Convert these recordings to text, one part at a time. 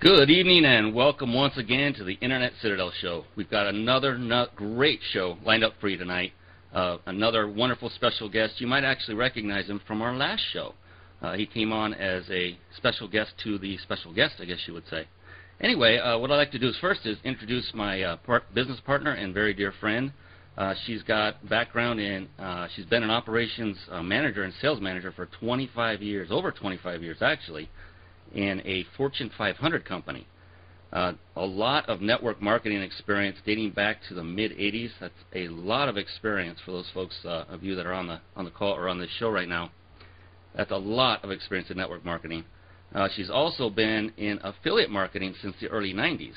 Good evening and welcome once again to the Internet Citadel Show. We've got another great show lined up for you tonight. Another wonderful special guest. You might actually recognize him from our last show. He came on as a special guest to the special guest, I guess you would say. Anyway, what I'd like to do is first introduce my business partner and very dear friend. She's got background in, she's been an operations manager and sales manager for 25 years, over 25 years actually, in a Fortune 500 company. A lot of network marketing experience dating back to the mid-'80s. That's a lot of experience for those folks of you that are on the call or on this show right now. That's a lot of experience in network marketing. She's also been in affiliate marketing since the early 90s.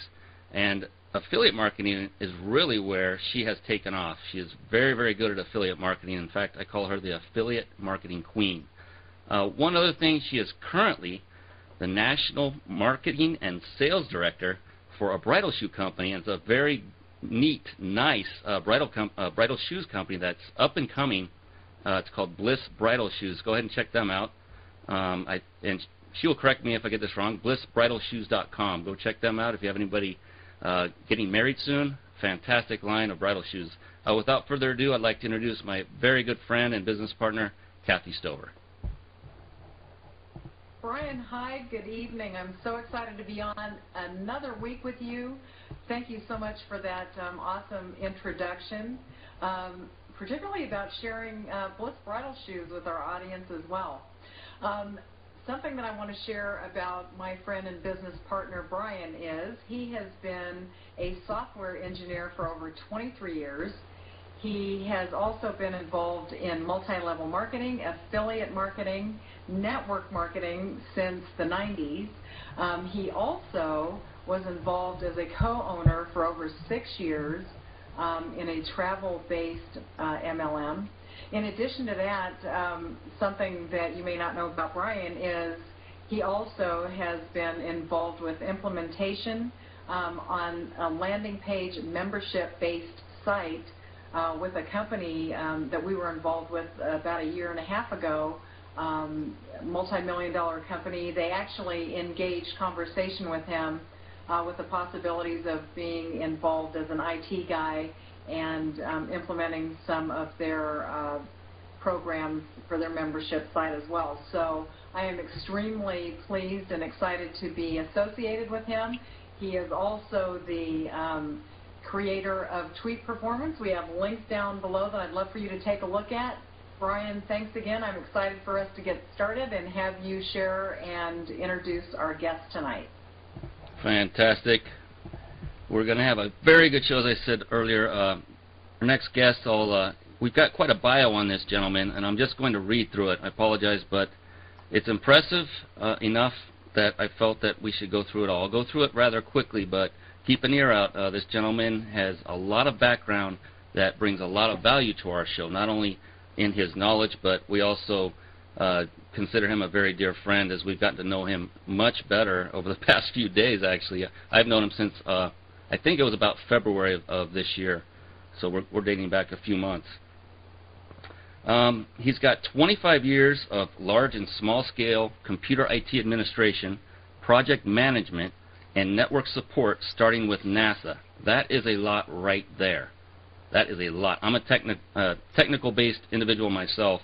And affiliate marketing is really where she has taken off. She is very, very good at affiliate marketing. In fact, I call her the affiliate marketing queen. One other thing, she is currently the National Marketing and Sales Director for a bridal shoe company, and it's a very neat, nice bridal shoes company that's up and coming. It's called Bliss Bridal Shoes. Go ahead and check them out. And she will correct me if I get this wrong. BlissBridalShoes.com. Go check them out if you have anybody getting married soon. Fantastic line of bridal shoes. Without further ado, I'd like to introduce my very good friend and business partner, Kathy Stover. Brian, hi, good evening. I'm so excited to be on another week with you. Thank you so much for that awesome introduction, particularly about sharing Bliss Bridal Shoes with our audience as well. Something that I want to share about my friend and business partner Brian is he has been a software engineer for over 23 years. He has also been involved in multi-level marketing, affiliate marketing, network marketing since the 90s. He also was involved as a co-owner for over 6 years in a travel-based MLM. In addition to that, something that you may not know about Brian is he also has been involved with implementation on a landing page membership-based site with a company that we were involved with about a year and a half ago, multi-million-dollar company. They actually engaged conversation with him with the possibilities of being involved as an IT guy and implementing some of their programs for their membership site as well. So I am extremely pleased and excited to be associated with him. He is also the creator of Tweet Performance. We have links down below that I'd love for you to take a look at. Brian, thanks again. I'm excited for us to get started and have you share and introduce our guest tonight. Fantastic. We're going to have a very good show, as I said earlier. Our next guest, we've got quite a bio on this gentleman, and I'm just going to read through it. I apologize, but it's impressive enough that I felt that we should go through it all. I'll go through it rather quickly, but keep an ear out. This gentleman has a lot of background that brings a lot of value to our show, not only in his knowledge, but we also consider him a very dear friend as we've gotten to know him much better over the past few days, actually. I've known him since, I think it was about February of this year, so we're dating back a few months. He's got 25 years of large and small-scale computer IT administration, project management, and network support starting with NASA. That is a lot right there. That is a lot. I'm a technical-based individual myself.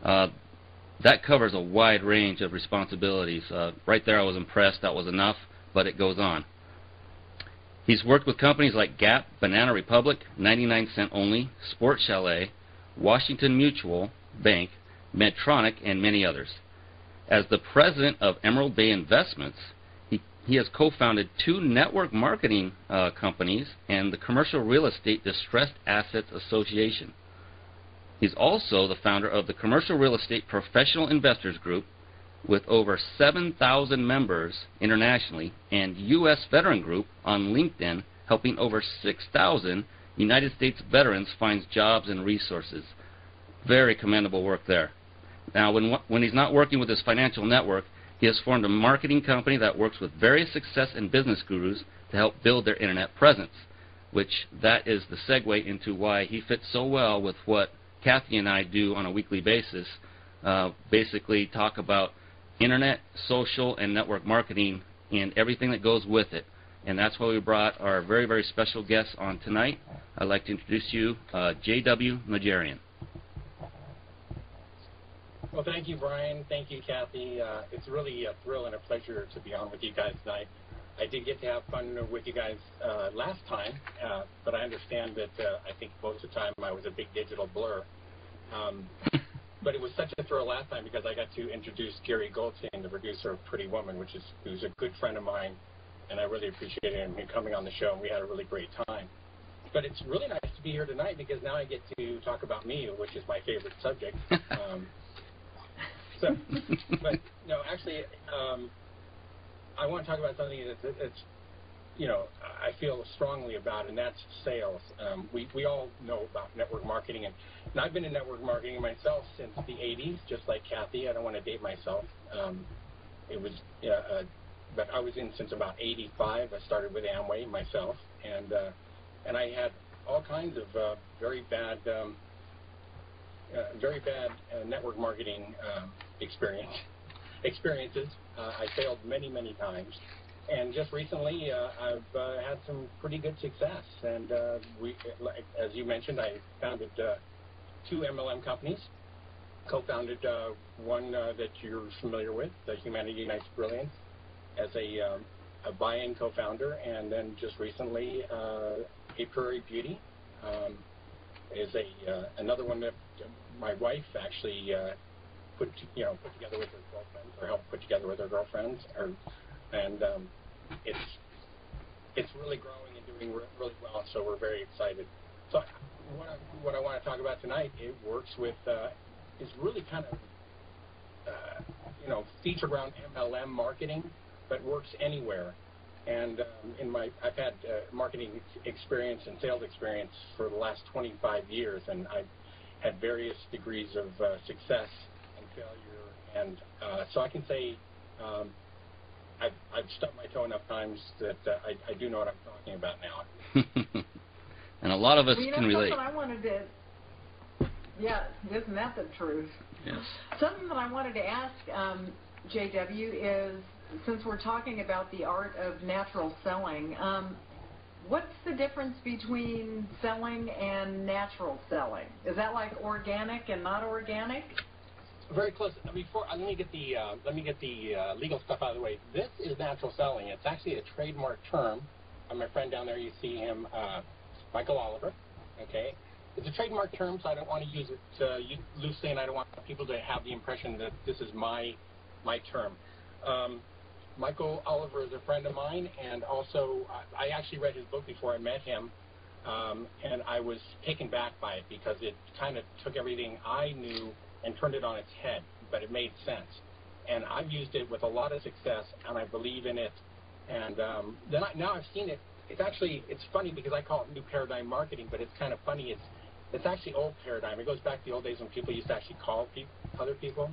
That covers a wide range of responsibilities. Right there I was impressed. That was enough, but it goes on. He's worked with companies like Gap, Banana Republic, 99 Cent Only, Sport Chalet, Washington Mutual Bank, Medtronic, and many others. As the president of Emerald Bay Investments, he has co-founded 2 network marketing companies and the Commercial Real Estate Distressed Assets Association. He's also the founder of the Commercial Real Estate Professional Investors Group with over 7,000 members internationally, and U.S. Veteran Group on LinkedIn, helping over 6,000 United States veterans find jobs and resources. Very commendable work there. Now, when he's not working with his financial network, he has formed a marketing company that works with various success and business gurus to help build their internet presence, which that is the segue into why he fits so well with what Kathy and I do on a weekly basis. Basically talk about internet, social, and network marketing and everything that goes with it. And that's why we brought our very, very special guest on tonight. I'd like to introduce you, J.W. Najarian. Well, thank you, Brian. Thank you, Kathy. It's really a thrill and a pleasure to be on with you guys tonight. I did get to have fun with you guys last time, but I understand that I think most of the time I was a big digital blur. But it was such a thrill last time because I got to introduce Gary Goldstein, the producer of Pretty Woman, who's a good friend of mine, and I really appreciated him coming on the show, and we had a really great time. But it's really nice to be here tonight because now I get to talk about me, which is my favorite subject. But no, actually, I want to talk about something that's, I feel strongly about, and that's sales. We all know about network marketing, and I've been in network marketing myself since the 80s, just like Kathy. I don't want to date myself. But I was in since about 85. I started with Amway myself, and I had all kinds of very bad network marketing experiences. I failed many, many times. And just recently, I've had some pretty good success. And as you mentioned, I founded 2 MLM companies. Co-founded one that you're familiar with, the Humanity Unites Brilliance, as a buy-in co-founder. And then just recently, A Prairie Beauty is another one that my wife actually put together with her girlfriends, or helped put together with her girlfriends, and it's really growing and doing really well. So we're very excited. So what I want to talk about tonight, it works with is really kind of featured around MLM marketing, but works anywhere. And I've had marketing experience and sales experience for the last 25 years, and I've had various degrees of success and failure. And so I can say I've stubbed my toe enough times that I do know what I'm talking about now. And a lot of us can relate. Something I wanted to, isn't that the truth? Yes. Something that I wanted to ask JW is, since we're talking about the art of natural selling, what's the difference between selling and natural selling? Is that like organic and not organic? Very close. Before let me get the legal stuff out of the way. This is natural selling. It's actually a trademark term. My friend down there, you see him, Michael Oliver. Okay, it's a trademark term, so I don't want to use it loosely, and I don't want people to have the impression that this is my term. Michael Oliver is a friend of mine, and also I actually read his book before I met him, and I was taken back by it because it kind of took everything I knew and turned it on its head, but it made sense. And I've used it with a lot of success, and I believe in it. And now I've seen it. It's funny because I call it new paradigm marketing, but it's kind of funny. It's actually old paradigm. It goes back to the old days when people used to actually call other people,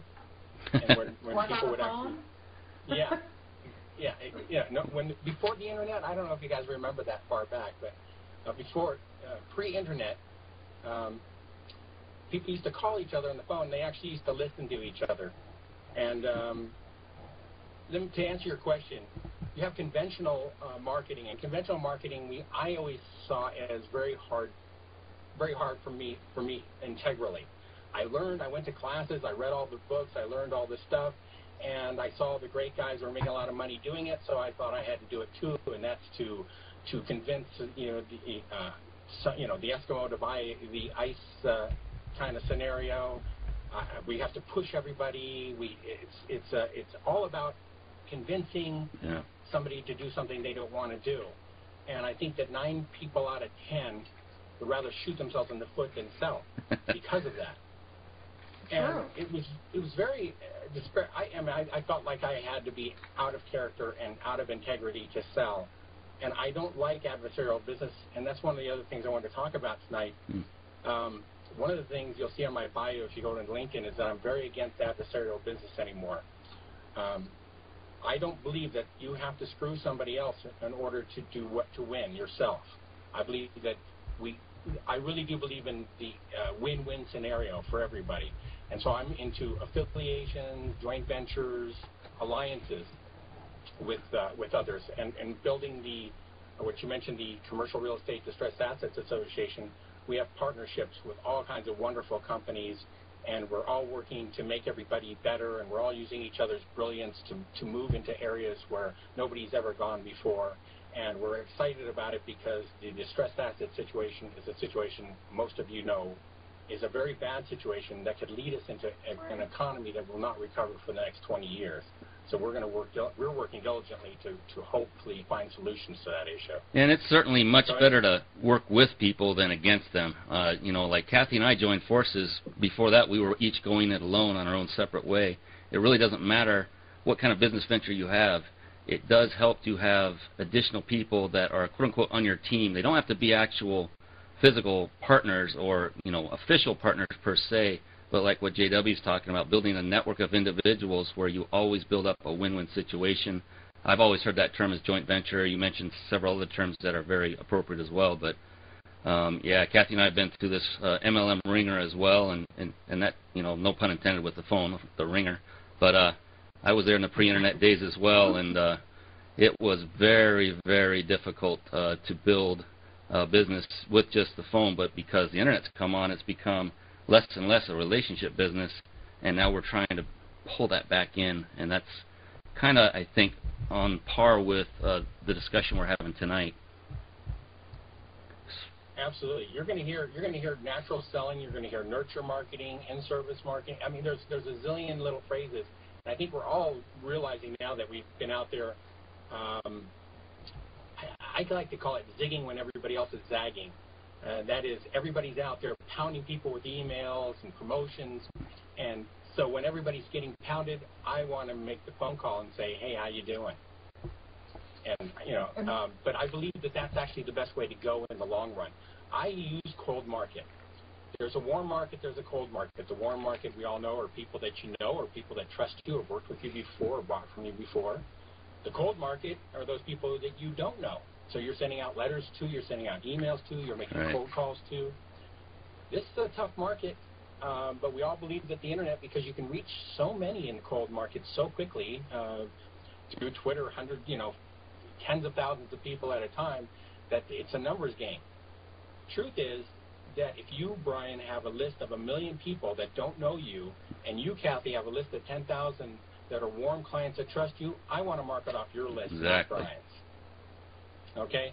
and when people would actually, before the internet. I don't know if you guys remember that far back, but before pre-internet. People used to call each other on the phone. They actually used to listen to each other. And to answer your question, you have conventional marketing. And conventional marketing, I always saw as very hard for me integrally. I went to classes, I read all the books, I learned all this stuff, and I saw the great guys were making a lot of money doing it, so I thought I had to do it too, and that's to convince the Eskimo to buy the ice kind of scenario. We have to push everybody. It's all about convincing somebody to do something they don't want to do. And I think that 9 people out of 10 would rather shoot themselves in the foot than sell because of that. And it was very disparate. I felt like I had to be out of character and out of integrity to sell. And I don't like adversarial business, and that's one of the other things I wanted to talk about tonight. One of the things you'll see on my bio if you go to LinkedIn is that I'm very against adversarial business anymore. I don't believe that you have to screw somebody else in order to win yourself. I believe that I really do believe in the win-win scenario for everybody. And so I'm into affiliations, joint ventures, alliances. with others, and building what you mentioned, the Commercial Real Estate Distressed Assets Association. We have partnerships with all kinds of wonderful companies, and we're all working to make everybody better, and we're all using each other's brilliance to move into areas where nobody's ever gone before. And we're excited about it because the distressed asset situation is a situation most of you know is a very bad situation that could lead us into an economy that will not recover for the next 20 years. So we're working diligently to hopefully find solutions to that issue. And it's certainly much better to work with people than against them. You know, like Kathy and I joined forces. Before that, we were each going it alone on our own separate way. It really doesn't matter what kind of business venture you have. It does help to have additional people that are, quote-unquote, on your team. They don't have to be actual physical partners or, you know, official partners per se, but like what JW is talking about, building a network of individuals where you always build up a win-win situation. I've always heard that term as joint venture. You mentioned several other terms that are very appropriate as well. But, yeah, Kathy and I have been through this MLM ringer as well, and that, you know, no pun intended with the phone, the ringer. But I was there in the pre-internet days as well, and it was very, very difficult to build business with just the phone. But because the internet's come on, it's become less and less a relationship business, and now we're trying to pull that back in, and that's kind of, I think, on par with the discussion we're having tonight. Absolutely. You're going to hear natural selling. You're going to hear nurture marketing, in-service marketing. I mean, there's a zillion little phrases. And I think we're all realizing now that we've been out there. I like to call it zigging when everybody else is zagging. That is, everybody's out there pounding people with emails and promotions. And so when everybody's getting pounded, I want to make the phone call and say, hey, how you doing? And, you know, but I believe that that's actually the best way to go in the long run. I use cold market. There's a warm market, there's a cold market. The warm market, we all know, are people that you know or people that trust you or worked with you before or bought from you before. The cold market are those people that you don't know. So you're sending out letters to, you're sending out emails to, you're making cold calls to. This is a tough market, but we all believe that the internet, because you can reach so many in the cold market so quickly through Twitter, tens of thousands of people at a time, that it's a numbers game. Truth is that if you, Brian, have a list of 1 million people that don't know you, and you, Kathy, have a list of 10,000 that are warm clients that trust you, I want to mark it off your list, not Brian's. Okay?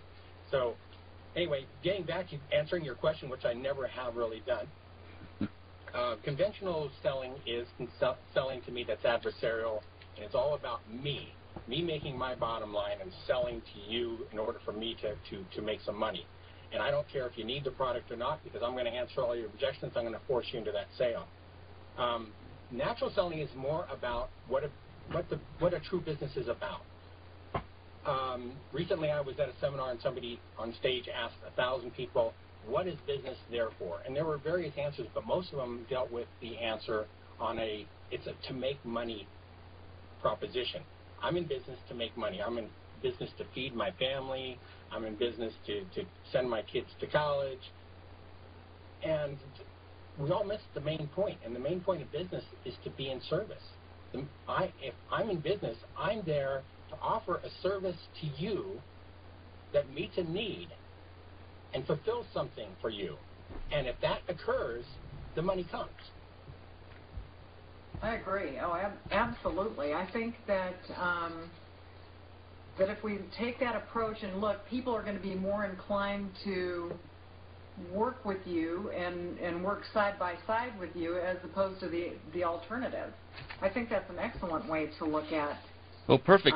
So, anyway, getting back to answering your question, which I never have really done, conventional selling is selling to me that's adversarial, and it's all about me making my bottom line and selling to you in order for me to make some money. And I don't care if you need the product or not, because I'm going to answer all your objections. I'm going to force you into that sale. Natural selling is more about what a true business is about. Recently I was at a seminar and somebody on stage asked 1,000 people, what is business there for? And there were various answers, but most of them dealt with the answer on it's a to make money proposition. I'm in business to make money. I'm in business to feed my family. I'm in business to send my kids to college. And we all miss the main point. And the main point of business is to be in service. If I'm in business, I'm there to offer a service to you that meets a need and fulfills something for you. And if that occurs, the money comes. I agree. Oh, absolutely. I think that that if we take that approach and look, people are going to be more inclined to work with you and work side by side with you as opposed to the alternative. I think that's an excellent way to look at perfect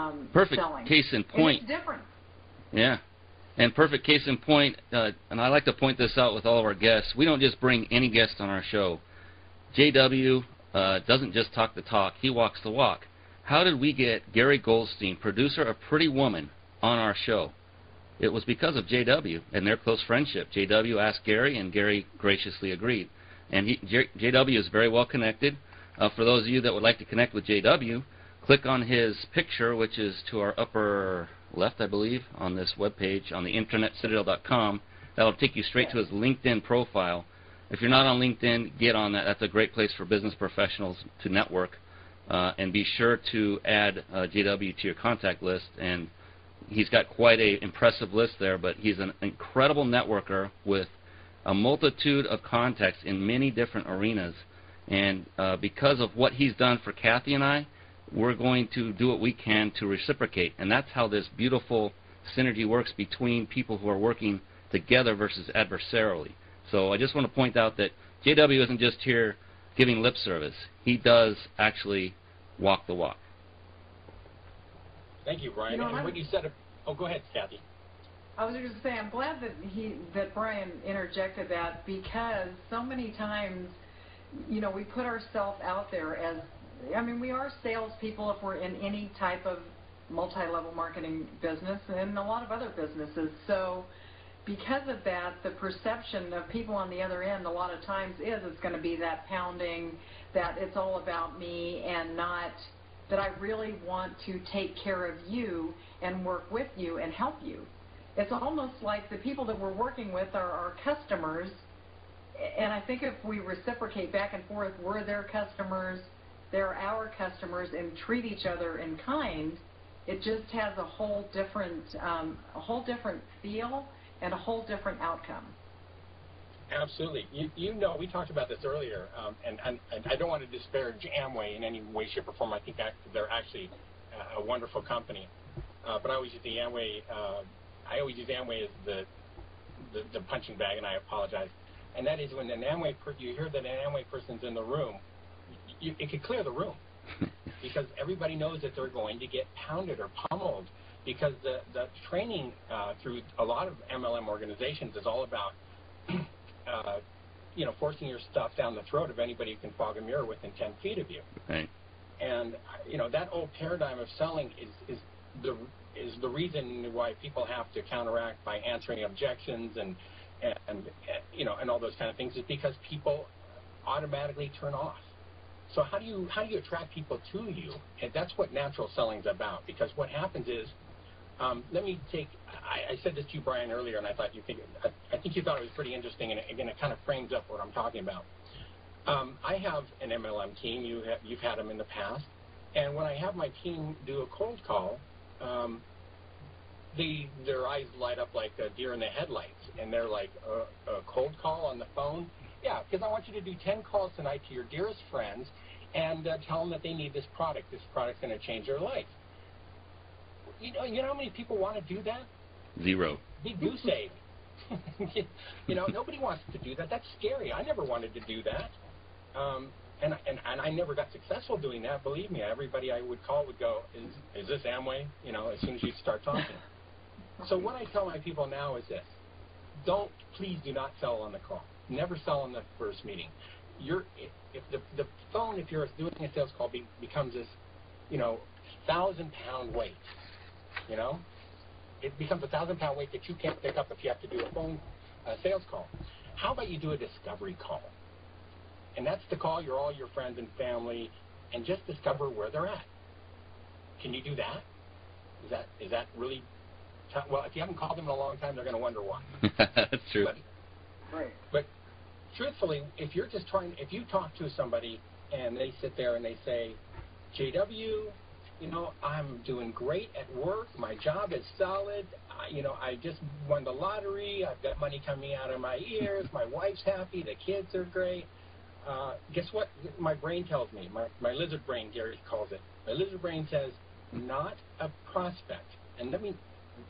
selling. Case in point. And it's different. Yeah. And perfect case in point, and I like to point this out with all of our guests, we don't just bring any guest on our show. JW doesn't just talk the talk, he walks the walk. How did we get Gary Goldstein, producer of Pretty Woman, on our show? It was because of JW and their close friendship. JW asked Gary, and Gary graciously agreed. And JW is very well connected. For those of you that would like to connect with JW, click on his picture, which is to our upper left, I believe, on this webpage, on the internetcitadel.com. That will take you straight to his LinkedIn profile. If you're not on LinkedIn, get on that. That's a great place for business professionals to network. and be sure to add JW to your contact list. And he's got quite an impressive list there, but he's an incredible networker with a multitude of contacts in many different arenas. And because of what he's done for Kathy and I, we're going to do what we can to reciprocate. And that's how this beautiful synergy works between people who are working together versus adversarially. So I just want to point out that JW isn't just here giving lip service. He does actually walk the walk. Thank you, Brian. And what you said, oh, go ahead, Kathy. I was just going to say, I'm glad that Brian interjected that, because so many times, you know, we put ourselves out there as, I mean, we are salespeople if we're in any type of multi-level marketing business and a lot of other businesses. So because of that, the perception of people on the other end a lot of times is it's going to be that pounding, that it's all about me, and not that I really want to take care of you and work with you and help you. It's almost like the people that we're working with are our customers, and I think if we reciprocate back and forth, we're their customers, they're our customers, and treat each other in kind, it just has a whole different feel and a whole different outcome. Absolutely. You know, we talked about this earlier, and I don't want to disparage Amway in any way, shape, or form. I think they're actually a wonderful company. But I always use the Amway. I always use Amway as the punching bag, and I apologize. And that is when you hear that an Amway person's in the room, it could clear the room because everybody knows that they're going to get pounded or pummeled, because the training through a lot of MLM organizations is all about you know, forcing your stuff down the throat of anybody who can fog a mirror within 10 feet of you. Right. And you know, that old paradigm of selling is the reason why people have to counteract by answering objections and you know, and all those kind of things, is because people automatically turn off. So how do you attract people to you? And that's what natural selling is about. Because what happens is, let me take. I said this to you, Brian, earlier, and I think you thought it was pretty interesting, and again, it kind of frames up what I'm talking about. I have an MLM team. You've had them in the past, and when I have my team do a cold call, their eyes light up like a deer in the headlights, and they're like, a cold call on the phone? Yeah, because I want you to do 10 calls tonight to your dearest friends and tell them that they need this product. This product's going to change their life. You know how many people want to do that? Zero. Be goose egg. You know, nobody wants to do that. That's scary. I never wanted to do that. And I never got successful doing that. Believe me, everybody I would call would go, is this Amway? You know, as soon as you start talking. So what I tell my people now is this: please do not sell on the call. Never sell on the first meeting. If the phone, if you're doing a sales call, becomes this, you know, 1,000-pound weight. You know, it becomes a 1,000-pound weight that you can't pick up if you have to do a phone sales call. How about you do a discovery call? And that's the call all your friends and family, and just discover where they're at. Can you do that? Is that really tough? Well, if you haven't called them in a long time, they're going to wonder why. That's true. But truthfully, if you talk to somebody and they sit there and they say, JW, you know, I'm doing great at work. My job is solid. You know, I just won the lottery. I've got money coming out of my ears. My wife's happy. The kids are great. Guess what? My brain tells me. My lizard brain, Gary calls it. My lizard brain says, not a prospect. And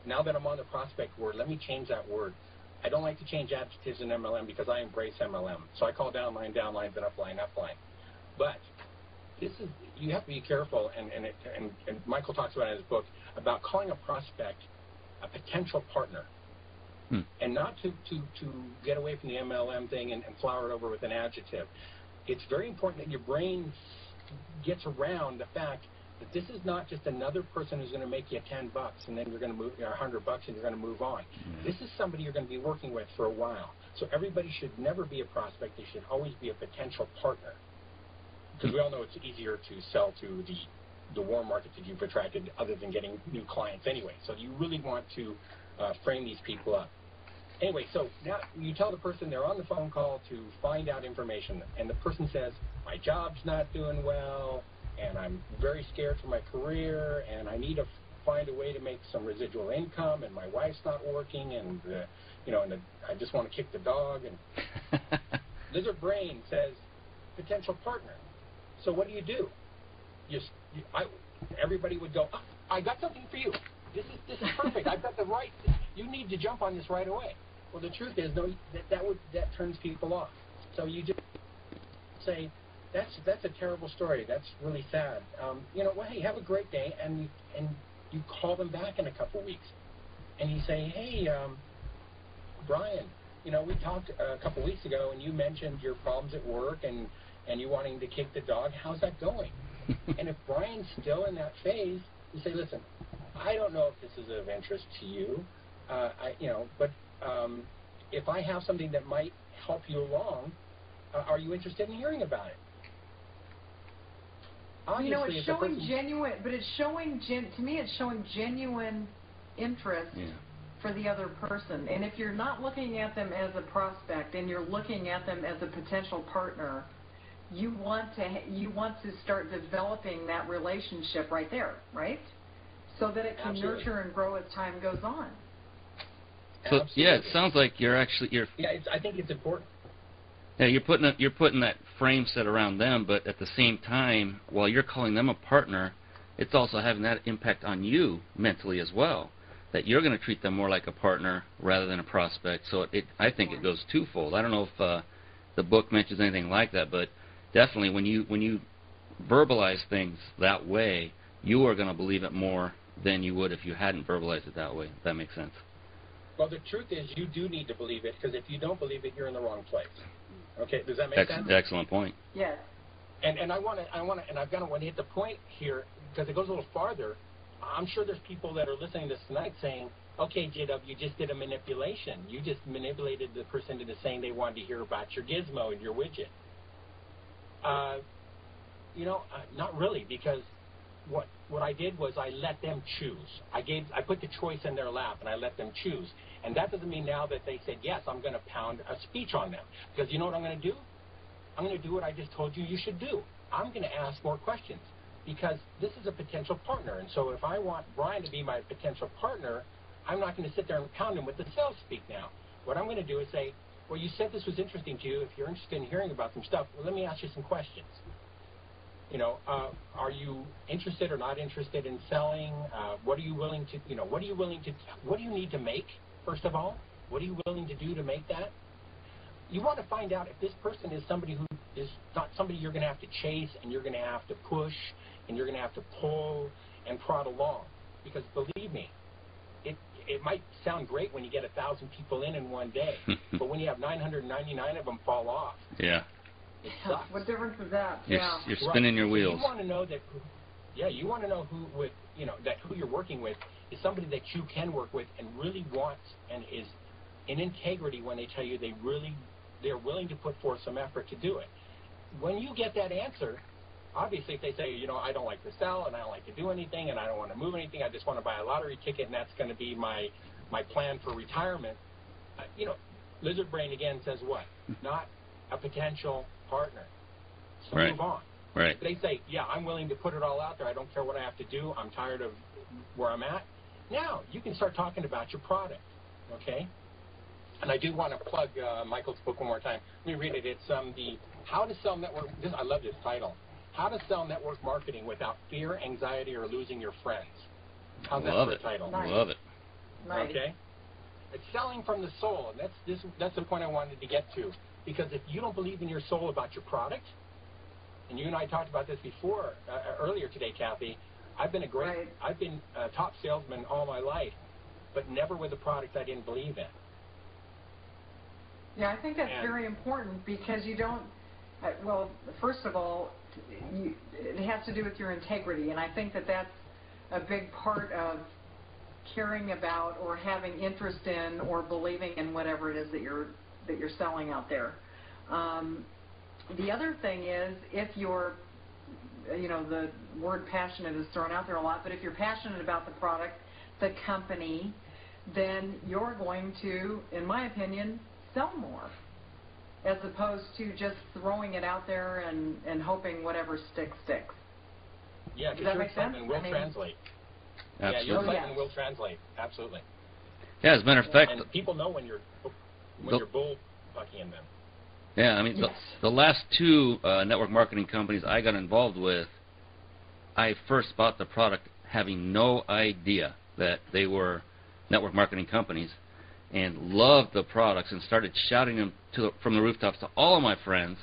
now that I'm on the prospect word, let me change that word. I don't like to change adjectives in MLM because I embrace MLM. So I call downlines, and upline. But you have to be careful, and Michael talks about it in his book, about calling a prospect a potential partner. And not to get away from the MLM thing and flower it over with an adjective. It's very important that your brain gets around the fact that this is not just another person who's going to make you $10 and then you're going to move, or $100 and you're going to move on. This is somebody you're going to be working with for a while. So everybody should never be a prospect. They should always be a potential partner. Because we all know it's easier to sell to the warm market that you've attracted, other than getting new clients anyway. So you really want to frame these people up. Anyway, so now you tell the person they're on the phone call to find out information, and the person says, my job's not doing well, and I'm I'm very scared for my career, and I need to find a way to make some residual income, and my wife's not working, and I just want to kick the dog. And lizard brain says potential partner. So what do? Everybody would go, oh, I got something for you. This is perfect. I've got the right. You need to jump on this right away. Well, the truth is, no, that turns people off. So you just say, that's a terrible story. That's really sad. Hey, have a great day, and you call them back in a couple weeks, and you say, hey, Brian, we talked a couple weeks ago, and you mentioned your problems at work and you wanting to kick the dog. How's that going? And if Brian's still in that phase, you say, listen, I don't know if this is of interest to you, but if I have something that might help you along, are you interested in hearing about it? Obviously, it's showing genuine, but it's showing, to me, it's showing genuine interest for the other person. And if you're not looking at them as a prospect and you're looking at them as a potential partner, you want to start developing that relationship right there, right? So that it can nurture and grow as time goes on. So it sounds like you're. I think it's important. Yeah, you're putting that frame set around them, but at the same time, while you're calling them a partner, it's also having that impact on you mentally as well. That you're going to treat them more like a partner rather than a prospect. So I think it goes twofold. I don't know if the book mentions anything like that, but definitely when you verbalize things that way, you are going to believe it more than you would if you hadn't verbalized it that way. If that makes sense. Well, the truth is, you do need to believe it, because if you don't believe it, you're in the wrong place. Okay, does that make sense? Excellent point. Yes. And I've got to hit the point here, because it goes a little farther. I'm sure there's people that are listening to this tonight saying, okay, JW, you just did a manipulation. You just manipulated the person into saying they wanted to hear about your gizmo and your widget. Not really, because what I did was I let them choose. I put the choice in their lap, and I let them choose. And that doesn't mean now that they said, yes, I'm going to pound a speech on them. Because you know what I'm going to do? I'm going to do what I just told you should do. I'm going to ask more questions, because this is a potential partner. And so if I want Brian to be my potential partner, I'm not going to sit there and pound him with the sales speak now. What I'm going to do is say, well, you said this was interesting to you. If you're interested in hearing about some stuff, well, let me ask you some questions. Are you interested or not interested in selling? What are you willing to, what do you need to make, first of all? What are you willing to do to make that? You want to find out if this person is somebody who is not somebody you're going to have to chase, and you're going to have to push, and you're going to have to pull and prod along. Because believe me, it might sound great when you get 1,000 people in one day, but when you have 999 of them fall off, yeah. It sucks. What difference is that? You're spinning your wheels. So you want to know that, you want to know that who you're working with is somebody that you can work with and really wants and is in integrity when they tell you they're willing to put forth some effort to do it. When you get that answer, obviously if they say, I don't like to sell and I don't like to do anything and I don't want to move anything, I just want to buy a lottery ticket and that's going to be my plan for retirement, Lizard Brain again says what? Not a potential partner. So move on. Right. They say, yeah, I'm willing to put it all out there. I don't care what I have to do. I'm tired of where I'm at. Now, you can start talking about your product, okay? And I do want to plug Michael's book one more time. Let me read it. It's the How to Sell Network. I love this title. How to Sell Network Marketing Without Fear, Anxiety, or Losing Your Friends. How's that for a title? Nice. Love it. Nice. Okay? It's selling from the soul, and that's the point I wanted to get to. Because if you don't believe in your soul about your product, and you and I talked about this before, earlier today, Kathy, I've been a top salesman all my life, but never with a product I didn't believe in. Yeah, I think that's very important, because you don't, well, first of all, it has to do with your integrity, and I think that that's a big part of caring about or having interest in or believing in whatever it is that you're selling out there. The other thing is, if you're, the word passionate is thrown out there a lot, but if you're passionate about the product, the company, then you're going to, in my opinion, sell more, as opposed to just throwing it out there and hoping whatever sticks. Yeah, Does that your make sense? excitement will translate. Absolutely. Yeah, your excitement will translate. Absolutely. Yeah, as a matter of fact. And people know when you're bullbucking them. Yeah, I mean, the last two network marketing companies I got involved with, I first bought the product having no idea that they were network marketing companies, and loved the products and started shouting them from the rooftops to all of my friends,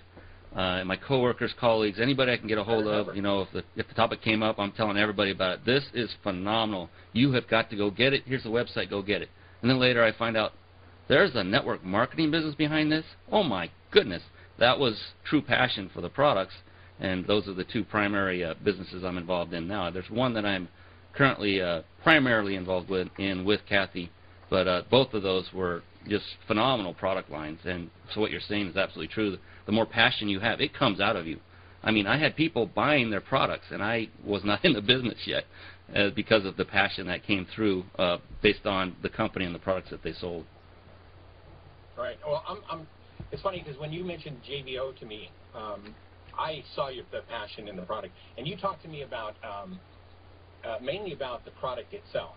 my coworkers, colleagues, anybody I can get a hold of. You know, if the topic came up, I'm telling everybody about it. This is phenomenal. You have got to go get it. Here's the website. Go get it. And then later I find out there's a network marketing business behind this. Oh my goodness, that was true passion for the products, and those are the two primary businesses I'm involved in now. There's one that I'm currently primarily involved with Kathy, but both of those were just phenomenal product lines. And so what you're saying is absolutely true. The more passion you have, it comes out of you. I mean, I had people buying their products, and I was not in the business yet because of the passion that came through based on the company and the products that they sold. Right. Well, it's funny because when you mentioned JBO to me, I saw the passion in the product, and you talked to me about mainly about the product itself,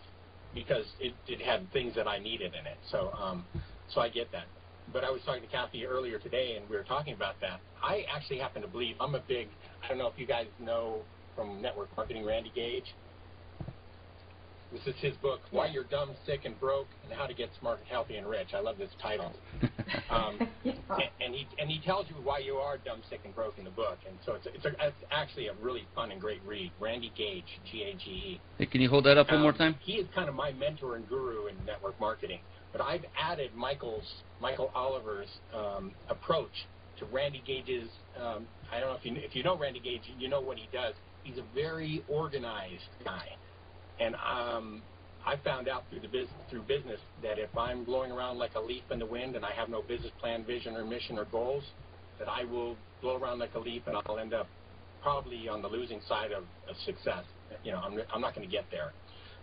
because it had things that I needed in it. So I get that. But I was talking to Kathy earlier today, and we were talking about that. I actually happen to believe I don't know if you guys know from network marketing, Randy Gage. This is his book, Why You're Dumb, Sick, and Broke, and How to Get Smart, Healthy, and Rich. I love this title. And he tells you why you are dumb, sick, and broke in the book. And so it's actually a really fun and great read. Randy Gage, G-A-G-E. Hey, can you hold that up one more time? He is kind of my mentor and guru in network marketing. But I've added Michael Oliver's approach to Randy Gage's. I don't know if you know Randy Gage, you know what he does. He's a very organized guy. And I found out through business that if I'm blowing around like a leaf in the wind and I have no business plan, vision, or mission or goals, that I will blow around like a leaf and I'll end up probably on the losing side of success. You know, I'm not going to get there.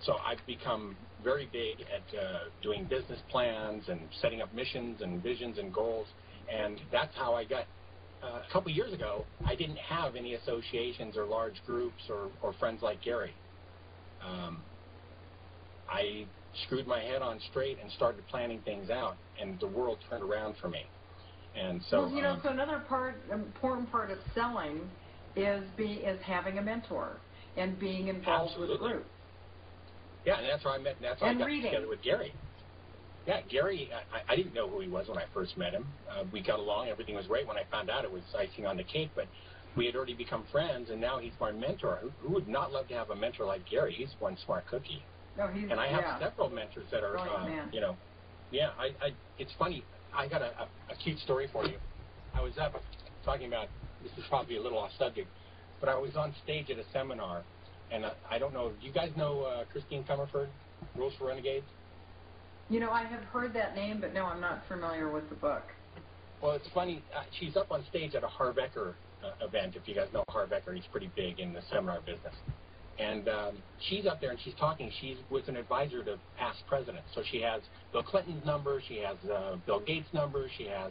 So I've become very big at doing business plans and setting up missions and visions and goals. And that's how I got. A couple years ago, I didn't have any associations or large groups or friends like Gary. I screwed my head on straight and started planning things out, and the world turned around for me. And so, well, so another important part of selling is having a mentor and being involved with a group. Yeah, and that's where I met. That's how I got together with Gary. Yeah, Gary, I didn't know who he was when I first met him. We got along, everything was great. When I found out, it was icing on the cake, but we had already become friends, and now he's my mentor. Who would not love to have a mentor like Gary? He's one smart cookie. Oh, and I have several mentors that are, you know, it's funny. I got a cute story for you. I was up talking about, this is probably a little off subject, but I was on stage at a seminar, and I don't know, do you guys know Christine Comerford, Rules for Renegades? You know, I have heard that name, but no, I'm not familiar with the book. Well, it's funny. She's up on stage at a Harv Eker event. If you guys know Harv Eker, he's pretty big in the seminar business. And she's up there and she's talking. She was an advisor to past presidents. So she has Bill Clinton's number, she has Bill Gates' number, she has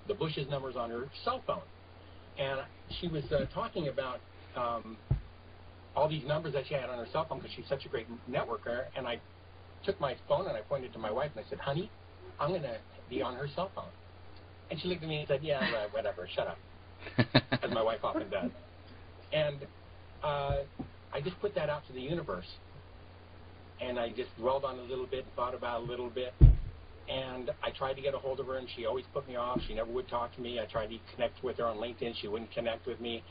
the Bush's numbers on her cell phone. And she was talking about all these numbers that she had on her cell phone because she's such a great networker. And I took my phone and I pointed to my wife and I said, honey, I'm going to be on her cell phone. And she looked at me and said, yeah, whatever, shut up, as my wife often does. And I just put that out to the universe, and I just dwelled on it a little bit, thought about it a little bit, and I tried to get a hold of her, and she always put me off. She never would talk to me. I tried to connect with her on LinkedIn. She wouldn't connect with me.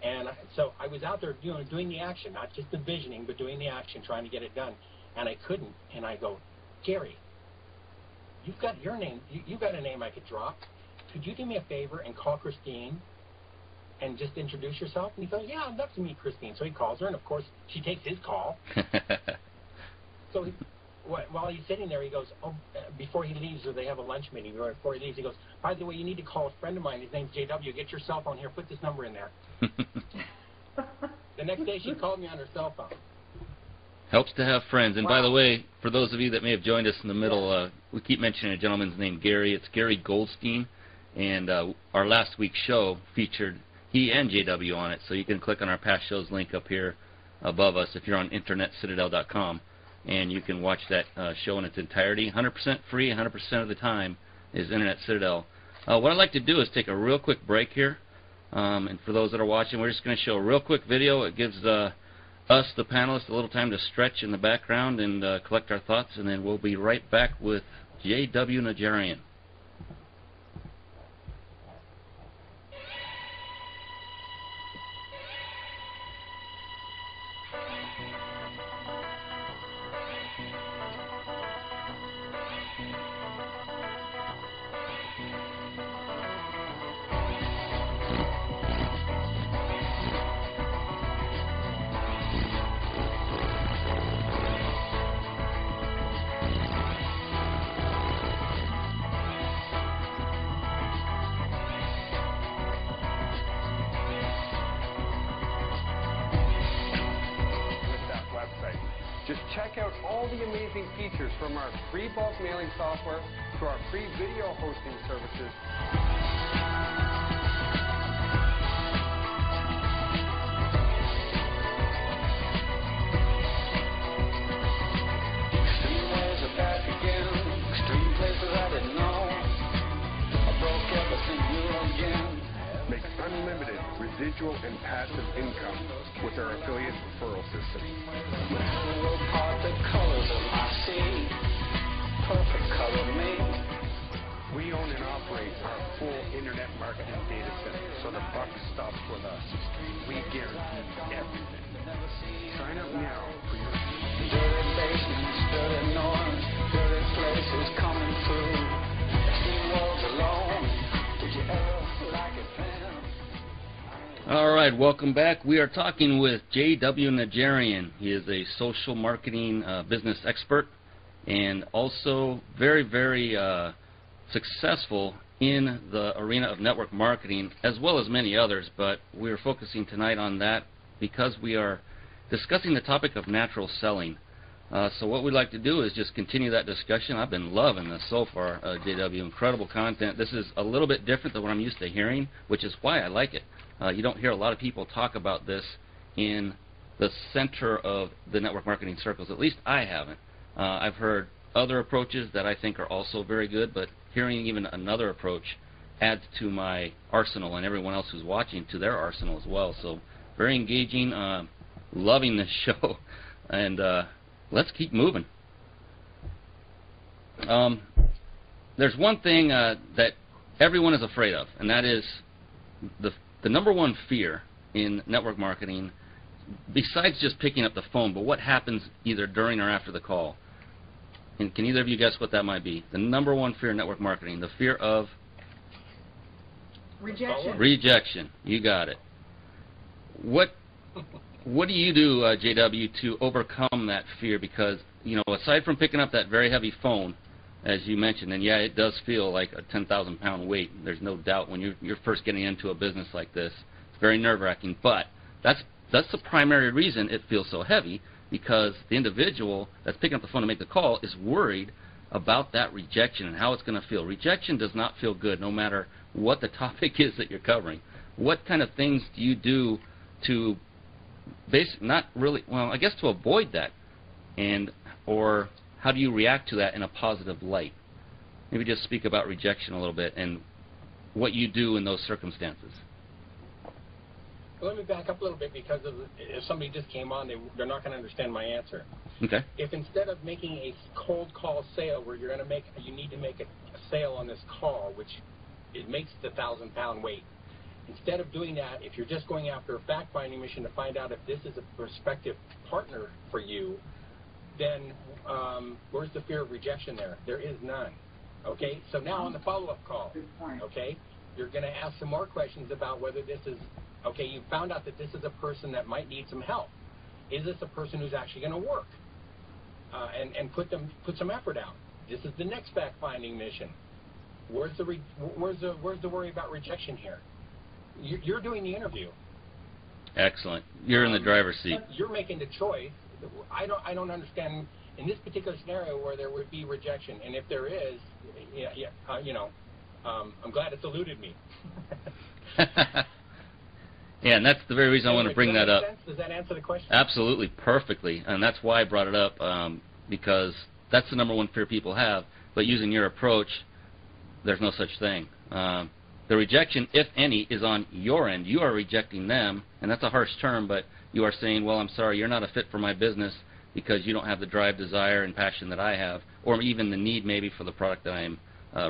And so I was out there, doing the action, not just the visioning, but doing the action, trying to get it done, and I couldn't. And I go, Gary, you've got your name. You've got a name I could drop. Could you do me a favor and call Christine and just introduce yourself? And he goes, yeah, I'd love to meet Christine. So he calls her, and of course, she takes his call. So while he's sitting there, he goes, before he leaves, or they have a lunch meeting, or before he leaves, he goes, by the way, you need to call a friend of mine. His name's JW. Get your cell phone here. Put this number in there. The next day, she called me on her cell phone. Helps to have friends. And by the way, for those of you that may have joined us in the middle, we keep mentioning a gentleman's name, Gary. It's Gary Goldstein. And our last week's show featured he and JW on it, so you can click on our past shows link up here above us if you're on InternetCitadel.com, and you can watch that show in its entirety. 100% free, 100% of the time is Internet Citadel. What I'd like to do is take a real quick break here, and for those that are watching, we're just going to show a real quick video. It gives us, the panelists, a little time to stretch in the background and collect our thoughts, and then we'll be right back with J.W. Najarian. Just check out all the amazing features from our free bulk mailing software to our free video hosting services. Extreme ways are back again. Extreme places I didn't know. I broke everything new again. Make unlimited residual and passive income with our affiliate referral system. The colors of my sea, perfect color me. We own and operate our full internet marketing data center, so the buck stops with us. We guarantee everything. Sign up now for your dirty basements, dirty noise, dirty places coming through. Extreme worlds alone. Did you ever like it then? All right, welcome back. We are talking with J.W. Najarian. He is a social marketing business expert and also very, very successful in the arena of network marketing, as well as many others, but we are focusing tonight on that because we are discussing the topic of natural selling. So what we'd like to do is just continue that discussion. I've been loving this so far, JW. Incredible content. This is a little bit different than what I'm used to hearing, which is why I like it. You don't hear a lot of people talk about this in the center of the network marketing circles. At least I haven't. I've heard other approaches that I think are also very good, but hearing even another approach adds to my arsenal and everyone else who's watching to their arsenal as well. So very engaging, loving this show, and let's keep moving. There's one thing that everyone is afraid of, and that is the number one fear in network marketing, besides just picking up the phone, but what happens either during or after the call. And can either of you guess what that might be? The number one fear in network marketing, the fear of? Rejection. Rejection. You got it. What do you do, JW, to overcome that fear? Because, you know, aside from picking up that very heavy phone, as you mentioned, and yeah, it does feel like a 10,000-pound weight. There's no doubt when you're first getting into a business like this. It's very nerve-wracking, but that's the primary reason it feels so heavy, because the individual that's picking up the phone to make the call is worried about that rejection and how it's going to feel. Rejection does not feel good, no matter what the topic is that you're covering. What kind of things do you do to not really, well, I guess to avoid that, or how do you react to that in a positive light? Maybe just speak about rejection a little bit and what you do in those circumstances. Well, let me back up a little bit, because if somebody just came on, they're not going to understand my answer. Okay. If instead of making a cold call sale where you need to make a sale on this call, which it makes the 1,000-pound weight, instead of doing that, if you're just going after a fact-finding mission to find out if this is a prospective partner for you, then where's the fear of rejection there? There is none. Okay? So now on the follow-up call, okay, you're going to ask some more questions about whether this is, okay, you found out that this is a person that might need some help. Is this a person who's actually going to work? And put some effort out. This is the next fact-finding mission. Where's the worry about rejection here? You're doing the interview. Excellent. You're in the driver's seat. You're making the choice. I don't understand in this particular scenario where there would be rejection, and if there is, I'm glad it's eluded me. Yeah, and that's the very reason I want to bring that up. Does that answer the question? Absolutely, perfectly, and that's why I brought it up, because that's the number one fear people have. But using your approach, there's no such thing. The rejection, if any, is on your end. You are rejecting them, and that's a harsh term, but you are saying, well, I'm sorry, you're not a fit for my business because you don't have the drive, desire, and passion that I have, or even the need maybe for the product that I am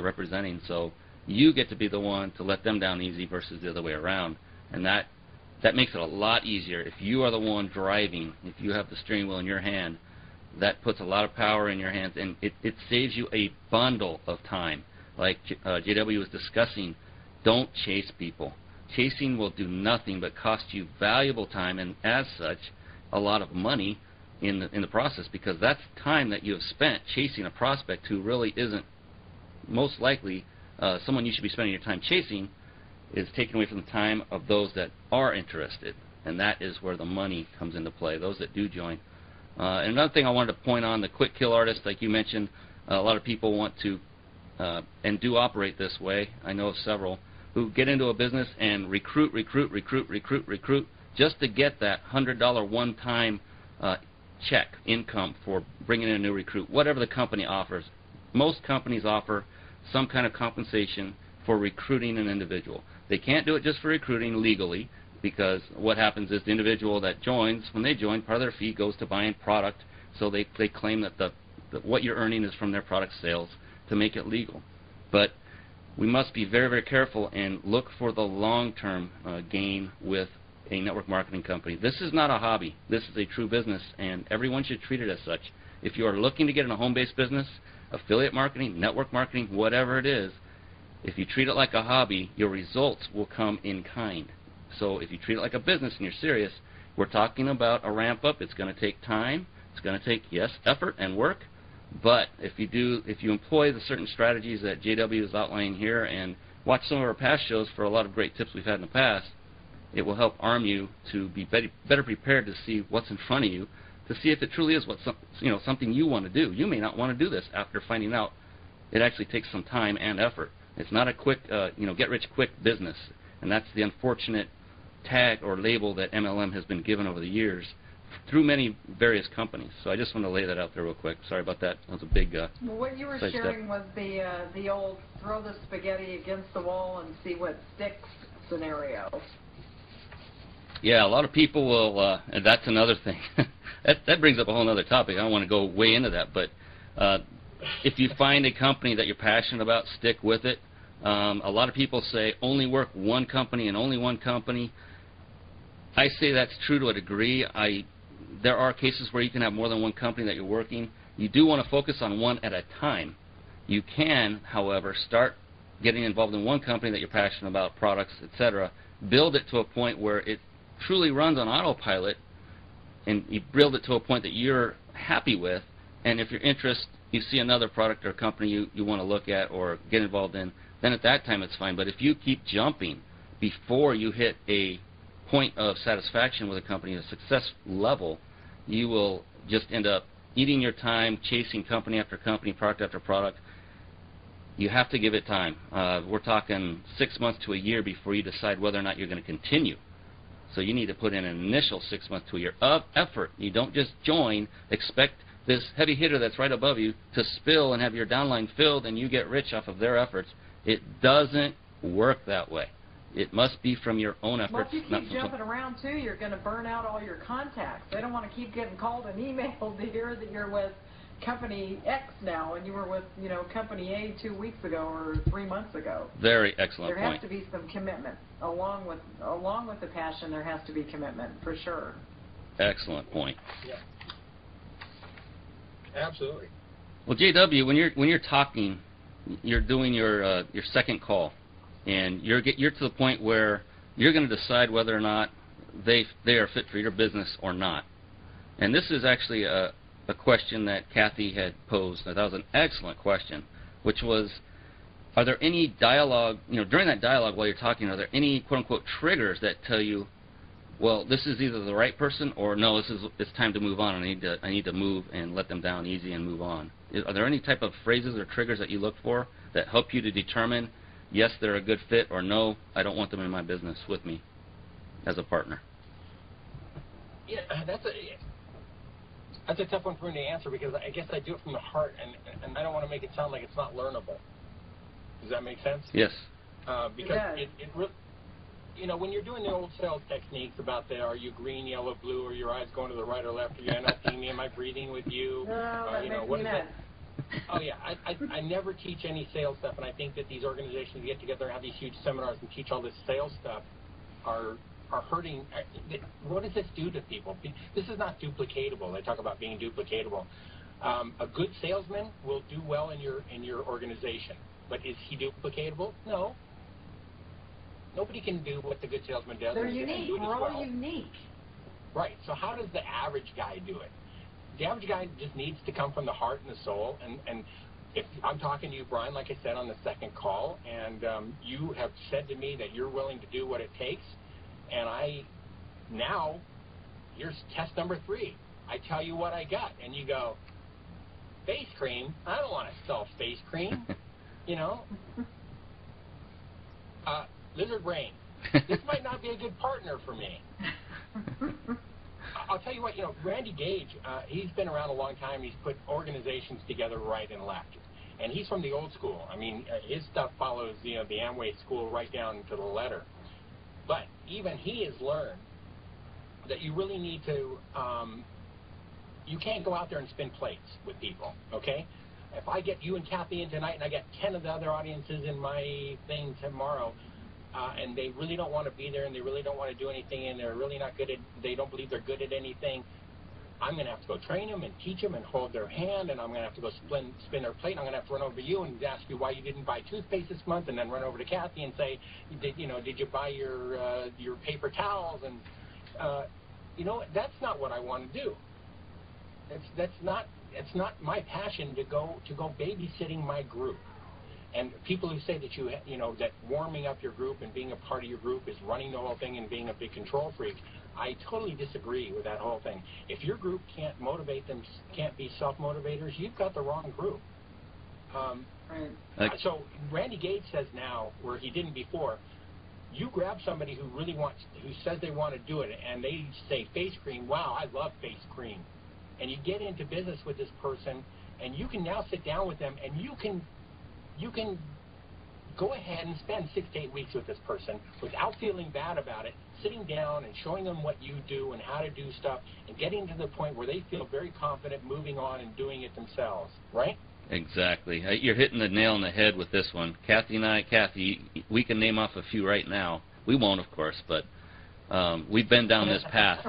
representing. So you get to be the one to let them down easy versus the other way around, and that makes it a lot easier. If you are the one driving, if you have the steering wheel in your hand, that puts a lot of power in your hands, and it saves you a bundle of time. Like JW was discussing, don't chase people. Chasing will do nothing but cost you valuable time, and as such, a lot of money in the process, because that's time that you have spent chasing a prospect who really isn't most likely someone you should be spending your time chasing, is taken away from the time of those that are interested, and that is where the money comes into play, those that do join. And another thing I wanted to point on, the quick kill artist, like you mentioned, a lot of people want to and do operate this way. I know of several who get into a business and recruit just to get that $100 one-time check income for bringing in a new recruit, whatever the company offers. Most companies offer some kind of compensation for recruiting an individual. They can't do it just for recruiting legally, because what happens is the individual that joins, when they join, part of their fee goes to buying product, so they claim that what you're earning is from their product sales to make it legal. But we must be very, very careful and look for the long-term gain with a network marketing company. This is not a hobby. This is a true business, and everyone should treat it as such. If you are looking to get in a home-based business, affiliate marketing, network marketing, whatever it is, if you treat it like a hobby, your results will come in kind. So if you treat it like a business and you're serious, we're talking about a ramp-up. It's going to take time. It's going to take, yes, effort and work. But if you employ the certain strategies that JW is outlining here and watch some of our past shows for a lot of great tips we've had in the past, it will help arm you to be better prepared to see what's in front of you, to see if it truly is something you want to do. You may not want to do this after finding out it actually takes some time and effort. It's not a quick, get-rich-quick business, and that's the unfortunate tag or label that MLM has been given over the years through many various companies. So I just want to lay that out there real quick. Sorry about that. That was a big well, what you were sharing was the old throw the spaghetti against the wall and see what sticks scenario. Yeah, a lot of people will, and that's another thing. that brings up a whole other topic. I don't want to go way into that, but if you find a company that you're passionate about, stick with it. A lot of people say only work one company and only one company. I say that's true to a degree. There are cases where you can have more than one company that you're working. You do want to focus on one at a time. You can, however, start getting involved in one company that you're passionate about, products, etc. Build it to a point where it truly runs on autopilot, and you build it to a point that you're happy with, and if you're interested, you see another product or company you want to look at or get involved in, then at that time it's fine. But if you keep jumping before you hit a point of satisfaction with a company, a success level, you will just end up eating your time, chasing company after company, product after product. You have to give it time. We're talking 6 months to a year before you decide whether or not you're going to continue. So you need to put in an initial 6 months to a year of effort. You don't just join, expect this heavy hitter that's right above you to spill and have your downline filled and you get rich off of their efforts. It doesn't work that way. It must be from your own efforts. Well, if you keep jumping around, too, you're going to burn out all your contacts. They don't want to keep getting called and emailed to hear that you're with Company X now and you were with, Company A 2 weeks ago or 3 months ago. Very excellent point. There has to be some commitment. Along with the passion, there has to be commitment, for sure. Excellent point. Yeah. Absolutely. Well, JW, when you're talking, you're doing your second call, and you're to the point where you're going to decide whether or not they are fit for your business or not. And this is actually a question that Kathy had posed. That was an excellent question, which was, are there any dialogue, during that dialogue while you're talking, are there any quote-unquote triggers that tell you, well, this is either the right person or no, it's time to move on. I need to move and let them down easy and move on. Are there any type of phrases or triggers that you look for that help you to determine, yes, they're a good fit, or no, I don't want them in my business with me? as a partner? Yeah, that's a tough one for me to answer because I guess I do it from the heart, and I don't want to make it sound like it's not learnable. Does that make sense? Yes. Because it really, you know, when you're doing the old sales techniques about are you green, yellow, blue, or your eyes going to the right or left, are you not seeing me, am I breathing with you? No, that you know, makes what me is mad. it? Oh, yeah. I never teach any sales stuff, and I think that these organizations get together and have these huge seminars and teach all this sales stuff are hurting. What does this do to people? This is not duplicatable. They talk about being duplicatable. A good salesman will do well in your organization, but is he duplicatable? No. Nobody can do what the good salesman does. They're unique. We're all unique. Right. So how does the average guy do it? The average guy just needs to come from the heart and the soul. And if I'm talking to you, Brian, like I said on the second call, and you have said to me that you're willing to do what it takes, and here's test number 3. I tell you what I got, and you go, face cream? I don't want to sell face cream. You know? Lizard brain. This might not be a good partner for me. I'll tell you what, you know, Randy Gage, he's been around a long time. He's put organizations together right and left. And he's from the old school. I mean, his stuff follows, you know, the Amway school right down to the letter. But even he has learned that you really need to, you can't go out there and spin plates with people, okay? If I get you and Kathy in tonight and I get 10 of the other audiences in my thing tomorrow, and they really don't want to be there and they really don't want to do anything and they're really not good at, they don't believe they're good at anything, I'm going to have to go train them and teach them and hold their hand, and I'm going to have to go spin their plate, and I'm going to have to run over to you and ask you why you didn't buy toothpaste this month, and then run over to Kathy and say, did you buy your paper towels? And you know, that's not what I want to do. It's not my passion to go babysitting my group. And people who say that that warming up your group and being a part of your group is running the whole thing and being a big control freak, I totally disagree with that whole thing. If your group can't motivate them, can't be self-motivators, you've got the wrong group. So Randy Gage says now, where he didn't before, you grab somebody who says they want to do it, and they say face cream, wow, I love face cream. And you get into business with this person, and you can now sit down with them, and you can go ahead and spend 6 to 8 weeks with this person without feeling bad about it, sitting down and showing them what you do and how to do stuff, and getting to the point where they feel very confident moving on and doing it themselves, right? Exactly. You're hitting the nail on the head with this one. Kathy, we can name off a few right now. We won't, of course, but we've been down this path.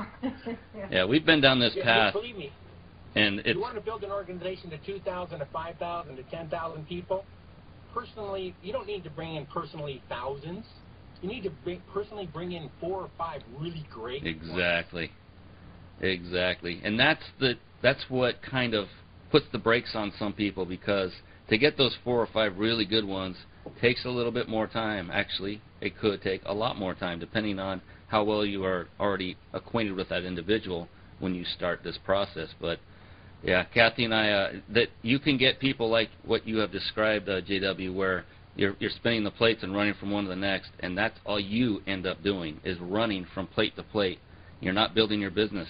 Yeah, we've been down this path. Believe me, and you want to build an organization to 2,000 to 5,000 to 10,000 people, personally, you don't need to bring in personally thousands. You need to personally bring in 4 or 5 really great Exactly. And that's what kind of puts the brakes on some people, because to get those 4 or 5 really good ones takes a little bit more time. Actually, it could take a lot more time, depending on how well you are already acquainted with that individual when you start this process. But yeah, Kathy and I, that you can get people like what you have described, JW, where you're spinning the plates and running from one to the next, and that's all you end up doing is running from plate to plate. You're not building your business.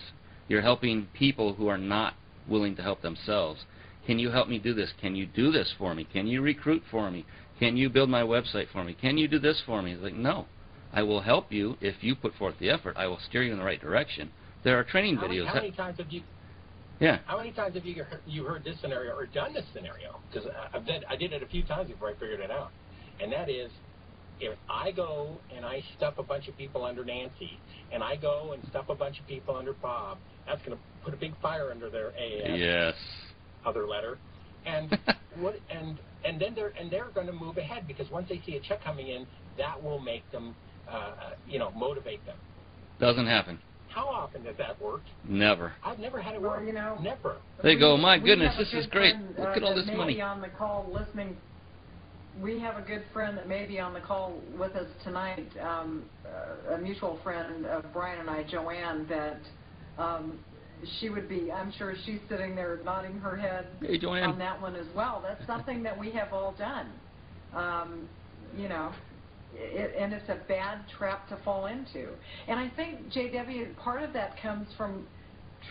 You're helping people who are not willing to help themselves. Can you help me do this? Can you do this for me? Can you recruit for me? Can you build my website for me? Can you do this for me? It's like, no. I will help you if you put forth the effort. I will steer you in the right direction. There are training videos. How many times have you... Yeah. How many times have you heard this scenario or done this scenario? Because I did it a few times before I figured it out. And that is, if I go and I stuff a bunch of people under Nancy, and I go and stuff a bunch of people under Bob, that's going to put a big fire under their AAS. Yes. Other letter. And and then they're going to move ahead, because once they see a check coming in, that will make them motivate them. Doesn't happen. How often does that work? Never. I've never had it work. Never. They go, my goodness, this is great. Look at all this money. Be on the call listening. We have a good friend that may be on the call with us tonight, a mutual friend of Brian and I, Joanne, that she would be, I'm sure she's sitting there nodding her head on that one as well. That's something that we have all done. and it's a bad trap to fall into. And I think, JW, part of that comes from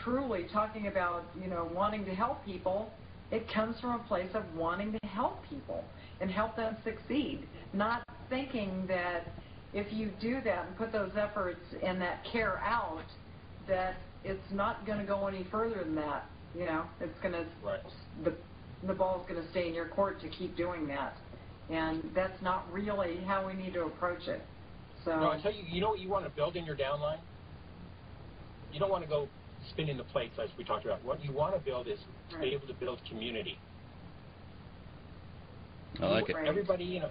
truly talking about, wanting to help people. It comes from a place of wanting to help people and help them succeed, not thinking that if you do that and put those efforts and that care out, that it's not going to go any further than that. It's going to, right. The ball's going to stay in your court to keep doing that. And that's not really how we need to approach it. So. No, I tell you, you know what you want to build in your downline? You don't want to go spinning the plates as we talked about. What you want to build is to be able to build community. I like it. Everybody,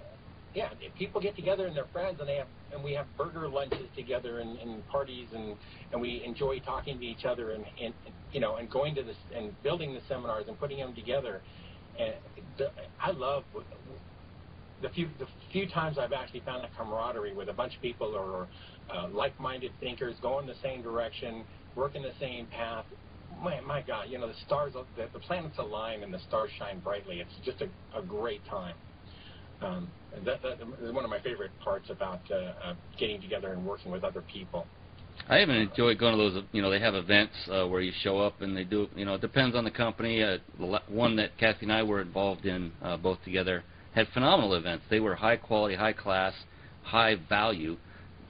yeah, people get together and they're friends, and we have burger lunches together and parties, and we enjoy talking to each other and going to this and building the seminars and putting them together. And I love the few times I've actually found that camaraderie with a bunch of people or like-minded thinkers going the same direction, working the same path. My God, the stars, the planets align and the stars shine brightly. It's just a great time. That is one of my favorite parts about getting together and working with other people. I even enjoy going to those, they have events where you show up and they do, it depends on the company. One that Kathy and I were involved in both together had phenomenal events. They were high quality, high class, high value.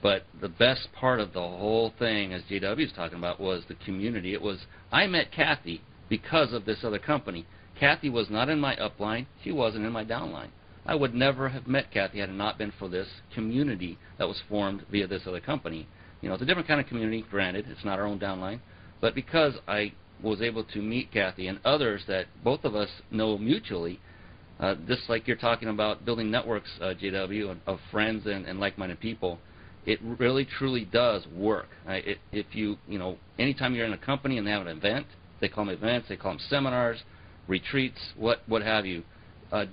But the best part of the whole thing, as JW was talking about, was the community. I met Kathy because of this other company. Kathy was not in my upline. She wasn't in my downline. I would never have met Kathy had it not been for this community that was formed via this other company. It's a different kind of community, granted. It's not our own downline. But because I was able to meet Kathy and others that both of us know mutually, just like you're talking about building networks, JW, of friends and like-minded people, it really, truly does work. Anytime you're in a company and they have an event, they call them events, they call them seminars, retreats, what have you.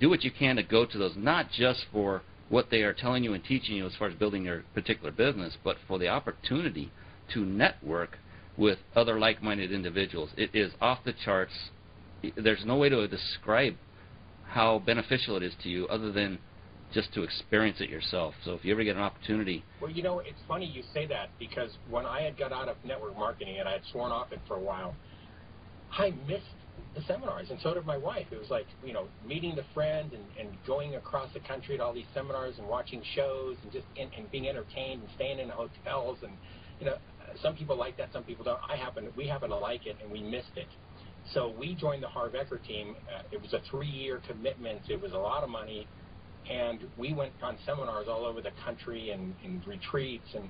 Do what you can to go to those, not just for what they are telling you and teaching you as far as building your particular business, but for the opportunity to network with other like-minded individuals. It is off the charts. There's no way to describe how beneficial it is to you other than just to experience it yourself. So if you ever get an opportunity. Well, it's funny you say that, because when I had got out of network marketing and I had sworn off it for a while, I missed the seminars, and so did my wife. It was like, meeting the friends and going across the country to all these seminars and watching shows and just and being entertained and staying in hotels. And, some people like that, some people don't. We happen to like it, and we missed it. So we joined the Harv Eker team. It was a 3-year commitment. It was a lot of money. And we went on seminars all over the country and retreats, and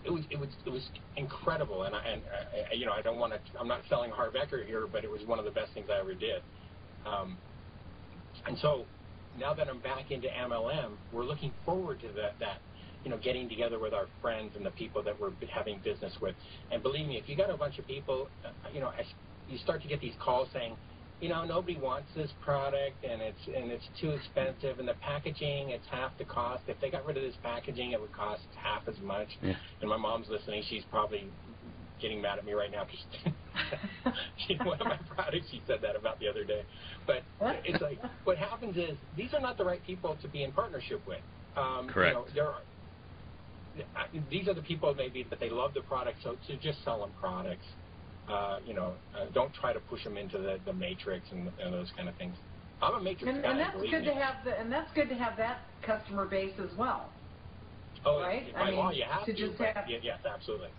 it was incredible. And I don't want to. I'm not selling Harv Eker here, but it was one of the best things I ever did. And so now that I'm back into MLM, we're looking forward to that. Getting together with our friends and the people that we're having business with. And believe me, if you got a bunch of people, you start to get these calls saying, nobody wants this product, and it's too expensive, and the packaging, it's half the cost. If they got rid of this packaging, it would cost half as much. Yeah. And my mom's listening. She's probably getting mad at me right now because one of my products she said that about the other day. But it's like, what happens is these are not the right people to be in partnership with. Correct. These are the people maybe that they love the product, so to just sell them products. Don't try to push them into the matrix and those kind of things. I'm a matrix guy. And that's good to have that's good to have that customer base as well. Oh, right? By law, you have to. Just have yes, absolutely.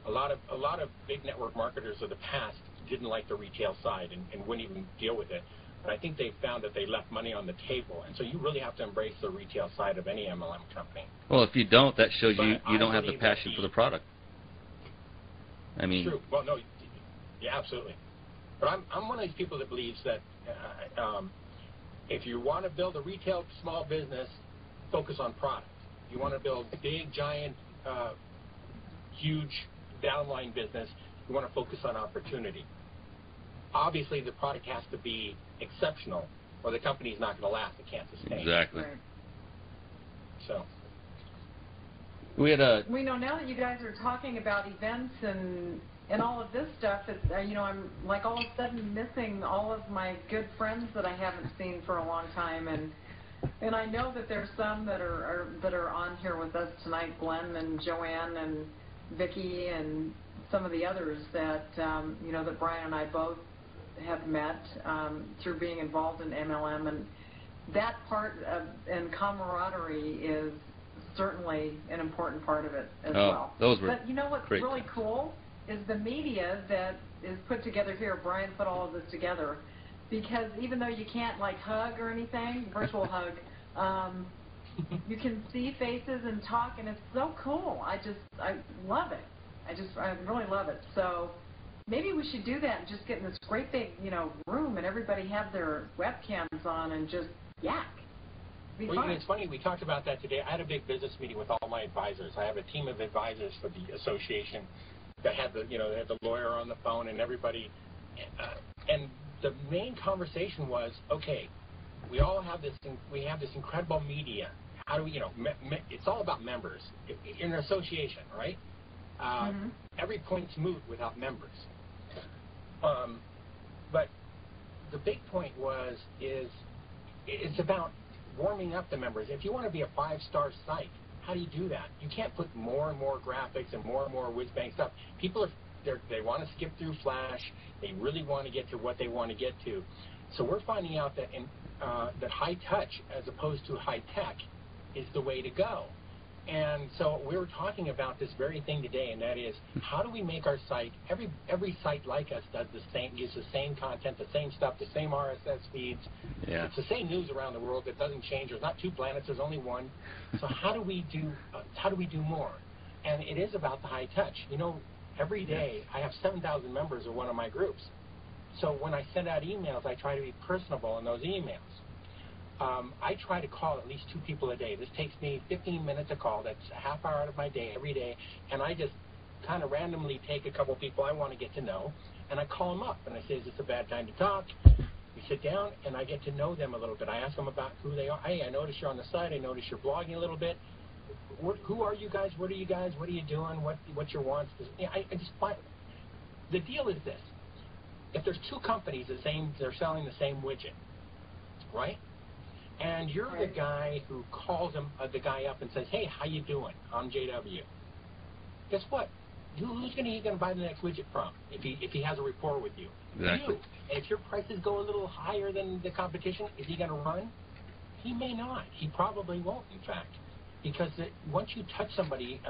A lot of big network marketers of the past didn't like the retail side and wouldn't even deal with it. But I think they found that they left money on the table, and so you really have to embrace the retail side of any MLM company. Well, if you don't, that shows you don't have the passion for the product. I mean, true. Well, no, yeah, absolutely. But I'm one of these people that believes that if you want to build a retail small business, focus on product. If you want to build a big, giant, huge downline business, you want to focus on opportunity. Obviously, the product has to be exceptional, or the company's not going to last. It can't sustain. Exactly. Right. So. We know now that you guys are talking about events and all of this stuff, I'm like all of a sudden missing all of my good friends that I haven't seen for a long time, and And I know that there's some that are on here with us tonight, Glenn and Joanne and Vicki and some of the others that that Brian and I both have met through being involved in MLM, and that part and camaraderie is certainly an important part of it as well. Those were but you know what's great really times. Cool is the media that is put together here. Brian put all of this together because even though you can't like hug or anything, virtual hug, you can see faces and talk, and it's so cool. I love it. I really love it. So maybe we should do that and just get in this great big, room and everybody have their webcams on and just yak. Well, it's funny, we talked about that today. I had a big business meeting with all my advisors. I have a team of advisors for the association that had they had the lawyer on the phone and everybody. And the main conversation was, okay, we all have this incredible media. How do we, it's all about members. In an association, right? Every point's moot without members. But the big point is it's about warming up the members. If you want to be a 5-star site, how do you do that? You can't put more and more graphics and more whiz-bang stuff. People they want to skip through Flash. They really want to get to what they want to get to. So we're finding out that that high touch as opposed to high tech is the way to go. And so we were talking about this very thing today, and that is, how do we make our site, every site like us does the same, uses the same content, the same stuff, the same RSS feeds. Yeah. It's the same news around the world. It doesn't change. There's not 2 planets. There's only one. So how do we do more? And it is about the high touch. Every day I have 7,000 members of one of my groups. So when I send out emails, I try to be personable in those emails. I try to call at least 2 people a day. This takes me 15 minutes a call. That's a half hour out of my day every day. And I just kind of randomly take a couple people I want to get to know, and I call them up. And I say, is this a bad time to talk? We sit down, and I get to know them a little bit. I ask them about who they are. Hey, I notice you're on the site. I notice you're blogging a little bit. Who are you guys? What are you guys? What are you doing? What's your wants? I just find the deal is this. If there's 2 companies they're selling the same widget, right? And you're the guy who calls the guy up and says, hey, how you doing? I'm JW. Guess what? Who's going to buy the next widget from if he has a rapport with you? Exactly. You. And if your prices go a little higher than the competition, is he going to run? He may not. He probably won't, in fact. Because once you touch somebody,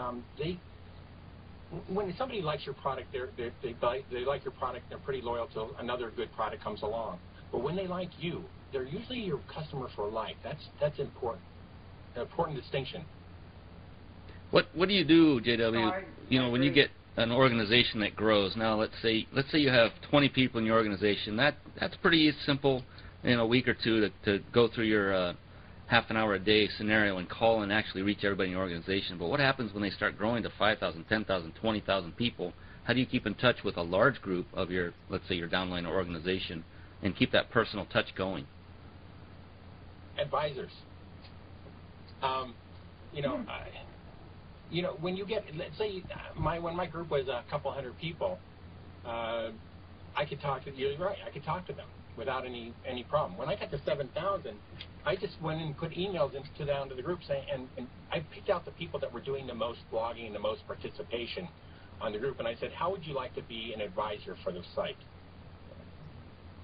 when somebody likes your product, they like your product, they're pretty loyal till another good product comes along. But when they like you, they're usually your customer for life. That's important. An important distinction. What do you do, JW? When you get an organization that grows. Now, let's say you have 20 people in your organization. That's pretty simple in a week or two to go through your half an hour a day scenario and call and actually reach everybody in your organization. But what happens when they start growing to 5,000, 10,000, 20,000 people? How do you keep in touch with a large group of your, let's say, your downline organization and keep that personal touch going? Advisors. When you get, let's say, when my group was a couple hundred people, I could talk to you. Right, I could talk to them without any problem. When I got to 7,000, I just went and put emails down to the group saying, and I picked out the people that were doing the most blogging and the most participation on the group, and I said, how would you like to be an advisor for the site?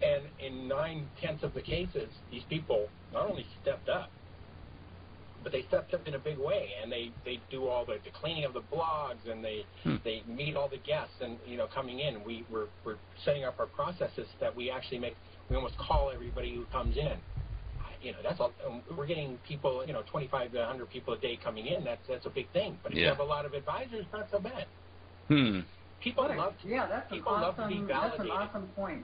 And in 9/10 of the cases, these people not only stepped up, but they stepped up in a big way, and they do all the cleaning of the blogs, and they meet all the guests, and coming in, we're setting up our processes that we actually we almost call everybody who comes in. That's all. We're getting people, 25 to 100 people a day coming in. That's a big thing. But if you have a lot of advisors, not so bad. People love to be validated. That's an awesome point.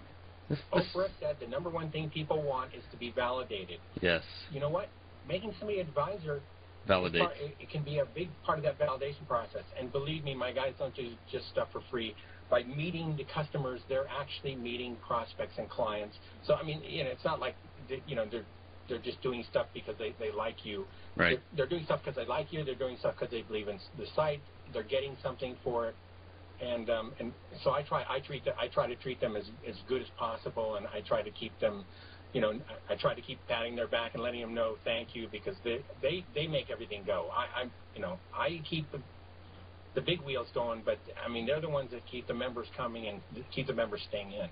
Oprah said the number one thing people want is to be validated. Yes. You know what? Making somebody an advisor, it can be a big part of that validation process. And believe me, my guys don't do just stuff for free. By meeting the customers, they're actually meeting prospects and clients. So, I mean, it's not like, they're just doing stuff because they like you. Right. They're doing stuff because they like you. They're doing stuff because they believe in the site. They're getting something for it. And so I try to treat them as good as possible, and I try to keep them, I try to keep patting their back and letting them know thank you, because they make everything go. I keep the big wheels going, but I mean, they're the ones that keep the members coming and keep the members staying in.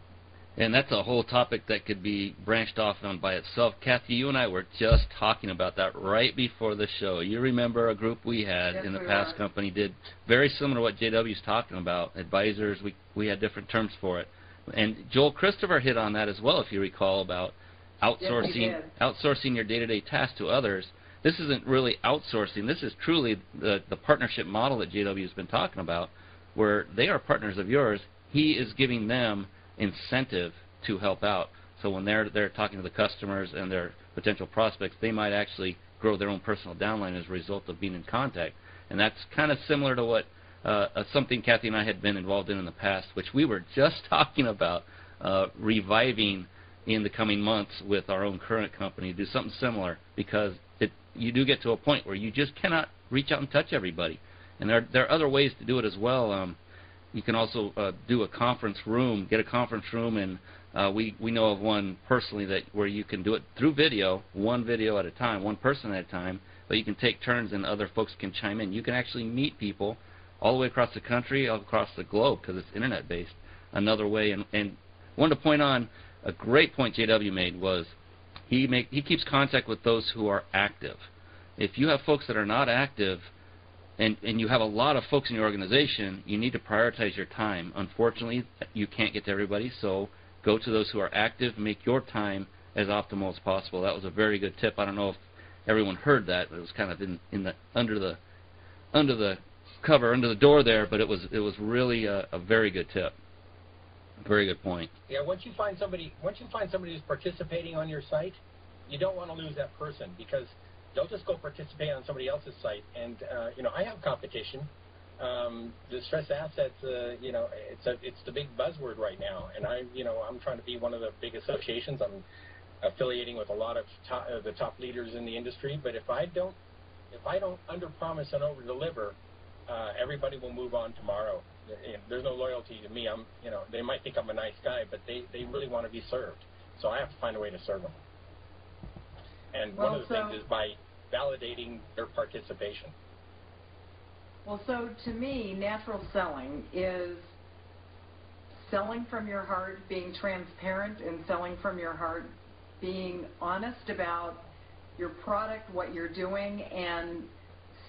And that's a whole topic that could be branched off on by itself. Kathy, you and I were just talking about that right before the show. You remember a group we had in the past company did very similar to what JW's talking about. Advisors, we had different terms for it. And Joel Christopher hit on that as well, if you recall, about outsourcing your day-to-day tasks to others. This isn't really outsourcing. This is truly the partnership model that JW has been talking about, where they are partners of yours. He is giving them incentive to help out. So when they're talking to the customers and their potential prospects, they might actually grow their own personal downline as a result of being in contact. And that's kind of similar to what something Kathy and I had been involved in the past, which we were just talking about reviving in the coming months with our own current company. Do something similar, because you do get to a point where you just cannot reach out and touch everybody. And there are other ways to do it as well. You can also do a conference room, get a conference room, and we know of one personally where you can do it through video, one video at a time, one person at a time, but you can take turns and other folks can chime in. You can actually meet people all the way across the country, all across the globe, because it's internet-based, another way. And wanted to point on a great point JW made was he keeps contact with those who are active. If you have folks that are not active, and you have a lot of folks in your organization, you need to prioritize your time. Unfortunately, you can't get to everybody, so go to those who are active. Make your time as optimal as possible. That was a very good tip. I don't know if everyone heard that, but it was kind of under the cover, under the door there, but it was really a very good tip. Very good point. Yeah, once you find somebody who's participating on your site, you don't want to lose that person, because they'll just go participate on somebody else's site. And I have competition. Distressed assets, it's the big buzzword right now, and I'm trying to be one of the big associations. I'm affiliating with a lot of the top leaders in the industry. But if I don't underpromise and overdeliver, everybody will move on tomorrow. There's no loyalty to me. They might think I'm a nice guy, but they really want to be served. So I have to find a way to serve them. And one of the things is by validating their participation. Well, so to me, natural selling is selling from your heart, being transparent and selling from your heart, being honest about your product, what you're doing, and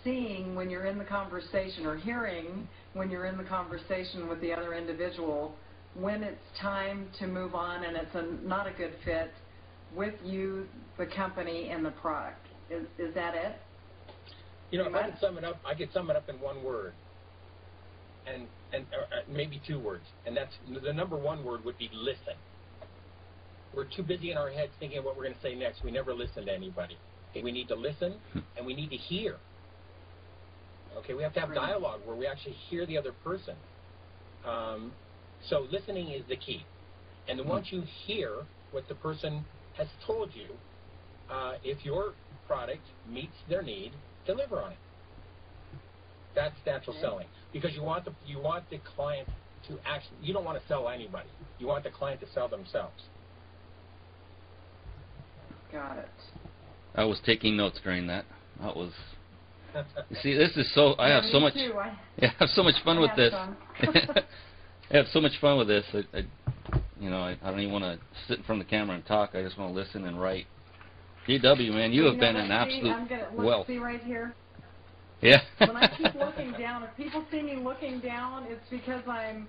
seeing when you're in the conversation, or hearing when you're in the conversation with the other individual, when it's time to move on and it's not a good fit with you, the company, and the product. Is that it? If I could sum it up, I could sum it up in one word, and maybe two words, and that's the number one word would be listen. We're too busy in our heads thinking of what we're going to say next. We never listen to anybody. Okay, we need to listen, and we need to hear. Okay, we have to have dialogue where we actually hear the other person. So listening is the key. And then once you hear what the person has told you, if your product meets their need, deliver on it. That's natural selling, because you want the client to actually. You don't want to sell anybody. You want the client to sell themselves. Got it. I was taking notes during that. That was. You see, this is so. I have so much. Too. I have so much fun with this. I have so much fun with this. I don't even want to sit in front of the camera and talk. I just want to listen and write. JW, man, you have been an absolute wealth. See right here? Yeah. When I keep looking down, if people see me looking down, it's because I'm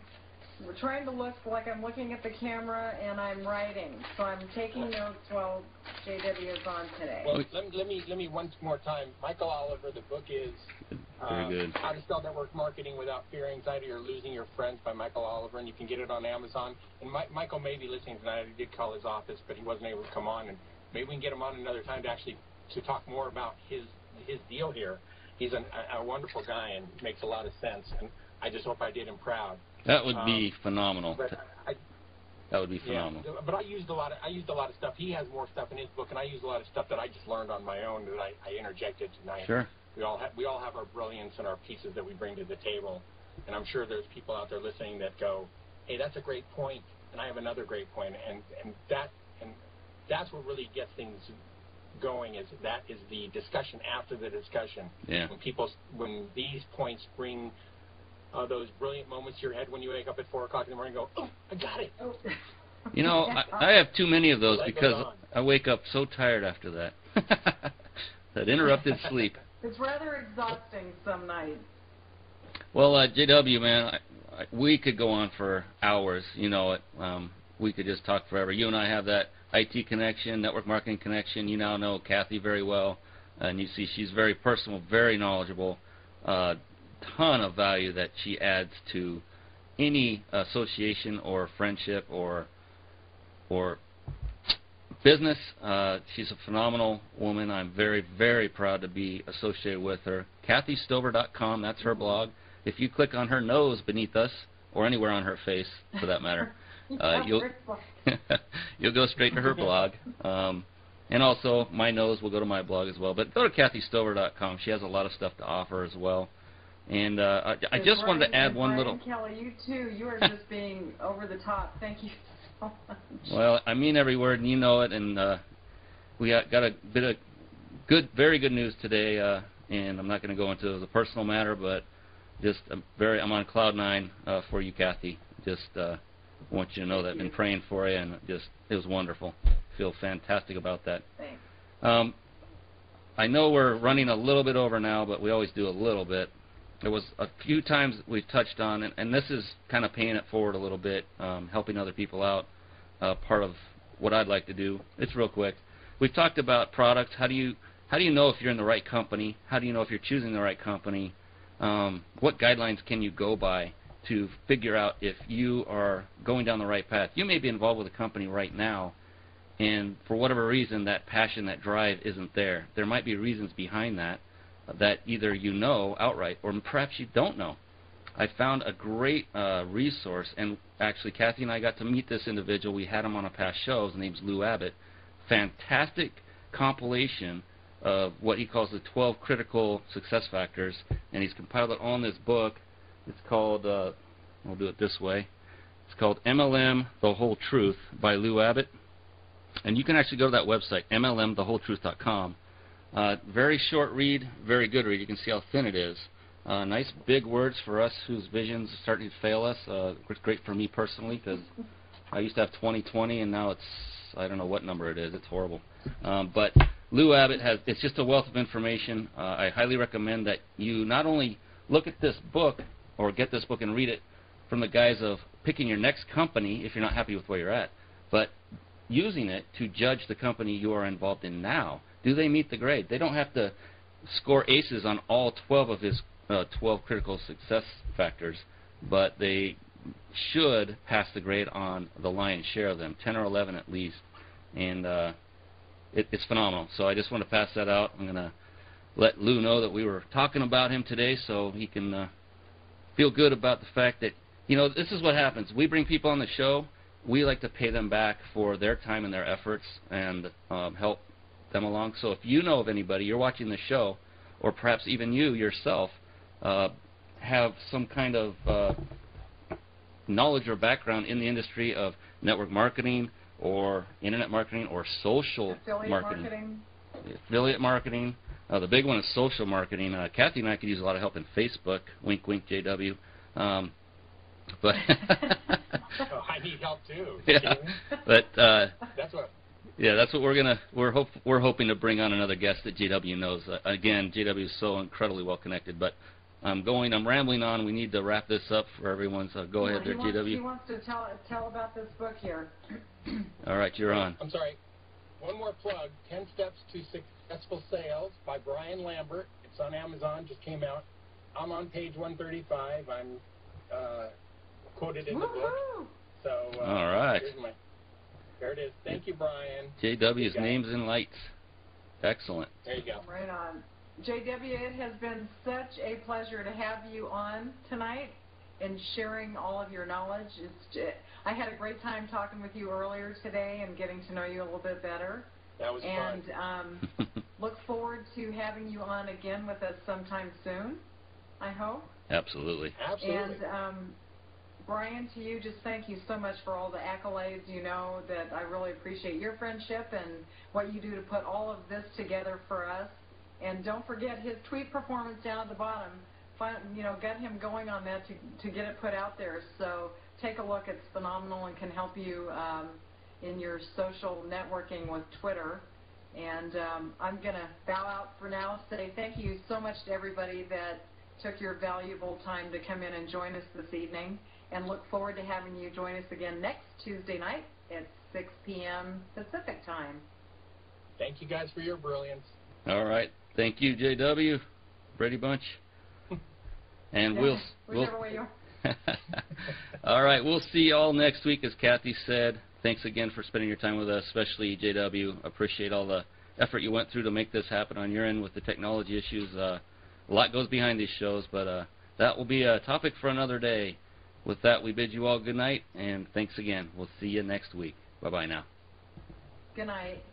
trying to look like I'm looking at the camera and I'm writing. So I'm taking notes while JW is on today. Well, let me once more time. Michael Oliver, the book is Very good. How to Sell Network Marketing Without Fear, Anxiety, or Losing Your Friends by Michael Oliver, and you can get it on Amazon. And Michael may be listening tonight. I did call his office, but he wasn't able to come on, and maybe we can get him on another time to talk more about his deal here. He's a wonderful guy and makes a lot of sense, and I just hope I did him proud. That would be phenomenal. That would be phenomenal. Yeah, but I used a lot of stuff. He has more stuff in his book, and I used a lot of stuff that I just learned on my own that I interjected tonight. Sure. We all have our brilliance and our pieces that we bring to the table, and I'm sure there's people out there listening that go, "Hey, that's a great point, and I have another great point," and that's what really gets things going. Is the discussion after the discussion. Yeah. When these points bring those brilliant moments to your head when you wake up at 4 o'clock in the morning and go, oh, I got it. Oh. You know, I have too many of those because I wake up so tired after that. That interrupted sleep. It's rather exhausting some nights. Well, JW, man, we could go on for hours. You know it. We could just talk forever. You and I have that IT connection, network marketing connection. You now know Kathy very well, and you see she's very personal, very knowledgeable. Ton of value that she adds to any association or friendship or business. She's a phenomenal woman. I'm very, very proud to be associated with her. KathyStover.com, that's her blog. If you click on her nose beneath us, or anywhere on her face, for that matter, you'll go straight to her blog. And also, my nose will go to my blog as well. But go to KathyStover.com. She has a lot of stuff to offer as well. And I just wanted to add one little... Kelly, you too. You are just being over the top. Thank you so much. Well, I mean every word, and you know it. And we got a bit of very good news today. And I'm not going to go into it as a personal matter, but just I'm on cloud 9 for you, Kathy. Just want you to know that I've been praying for you, and it was wonderful. I feel fantastic about that. Thanks. I know we're running a little bit over now, but we always do a little bit. There was a few times we've touched on, and this is kind of paying it forward a little bit, helping other people out, part of what I'd like to do. It's real quick. We've talked about products. How do you know if you're in the right company? How do you know if you're choosing the right company? What guidelines can you go by to figure out if you are going down the right path? You may be involved with a company right now, and for whatever reason, that passion, that drive isn't there. There might be reasons behind that either you know outright or perhaps you don't know. I found a great resource, and actually Kathy and I got to meet this individual. We had him on a past show. His name's Lou Abbott. Fantastic compilation of what he calls the 12 critical success factors, and he's compiled it all in this book. It's called, I'll do it this way, it's called MLM The Whole Truth by Lou Abbott. And you can actually go to that website, mlmthewholetruth.com. Very short read, very good read. You can see how thin it is. Nice big words for us whose vision's starting to fail us. It's great for me personally because I used to have 20/20 and now it's, I don't know what number it is. It's horrible. But Lou Abbott it's just a wealth of information. I highly recommend that you not only look at this book or get this book and read it from the guise of picking your next company if you're not happy with where you're at, but using it to judge the company you are involved in now. Do they meet the grade? They don't have to score aces on all 12 of his 12 critical success factors, but they should pass the grade on the lion's share of them, 10 or 11 at least. And it's phenomenal. So I just want to pass that out. I'm going to let Lou know that we were talking about him today so he can feel good about the fact that, you know, this is what happens. We bring people on the show. We like to pay them back for their time and their efforts and help them along. So if you know of anybody, you're watching the show, or perhaps even you yourself have some kind of knowledge or background in the industry of network marketing or internet marketing or social marketing. Affiliate marketing. The big one is social marketing. Kathy and I could use a lot of help in Facebook. Wink, wink, JW. But I need help too. Yeah, but that's what. Yeah, that's what we're hoping to bring on another guest that JW knows. Again, JW is so incredibly well connected. But I'm rambling on. We need to wrap this up for everyone. So go ahead there, JW. He wants to tell about this book here. All right, you're on. I'm sorry. One more plug: 10 Steps to Successful Sales by Brian Lambert. It's on Amazon. Just came out. I'm on page 135. I'm quoted in the book. So all right. There it is. Thank you, Brian. JW's Names and Lights. Excellent. There you go. Right on. JW, it has been such a pleasure to have you on tonight and sharing all of your knowledge. I had a great time talking with you earlier today and getting to know you a little bit better. That was fun. And look forward to having you on again with us sometime soon, I hope. Absolutely. Absolutely. And Brian, to you, just thank you so much for all the accolades. You know that I really appreciate your friendship and what you do to put all of this together for us. And don't forget his tweet performance down at the bottom. Get him going on that to get it put out there. So take a look. It's phenomenal and can help you in your social networking with Twitter. And I'm going to bow out for now, say thank you so much to everybody that took your valuable time to come in and join us this evening, and look forward to having you join us again next Tuesday night at 6 p.m. Pacific time. Thank you guys for your brilliance. All right. Thank you, JW, Brady Bunch. And whichever way you are. All right. We'll see you all next week, as Kathy said. Thanks again for spending your time with us, especially JW. Appreciate all the effort you went through to make this happen on your end with the technology issues. A lot goes behind these shows, but that will be a topic for another day. With that, we bid you all good night, and thanks again. We'll see you next week. Bye-bye now. Good night.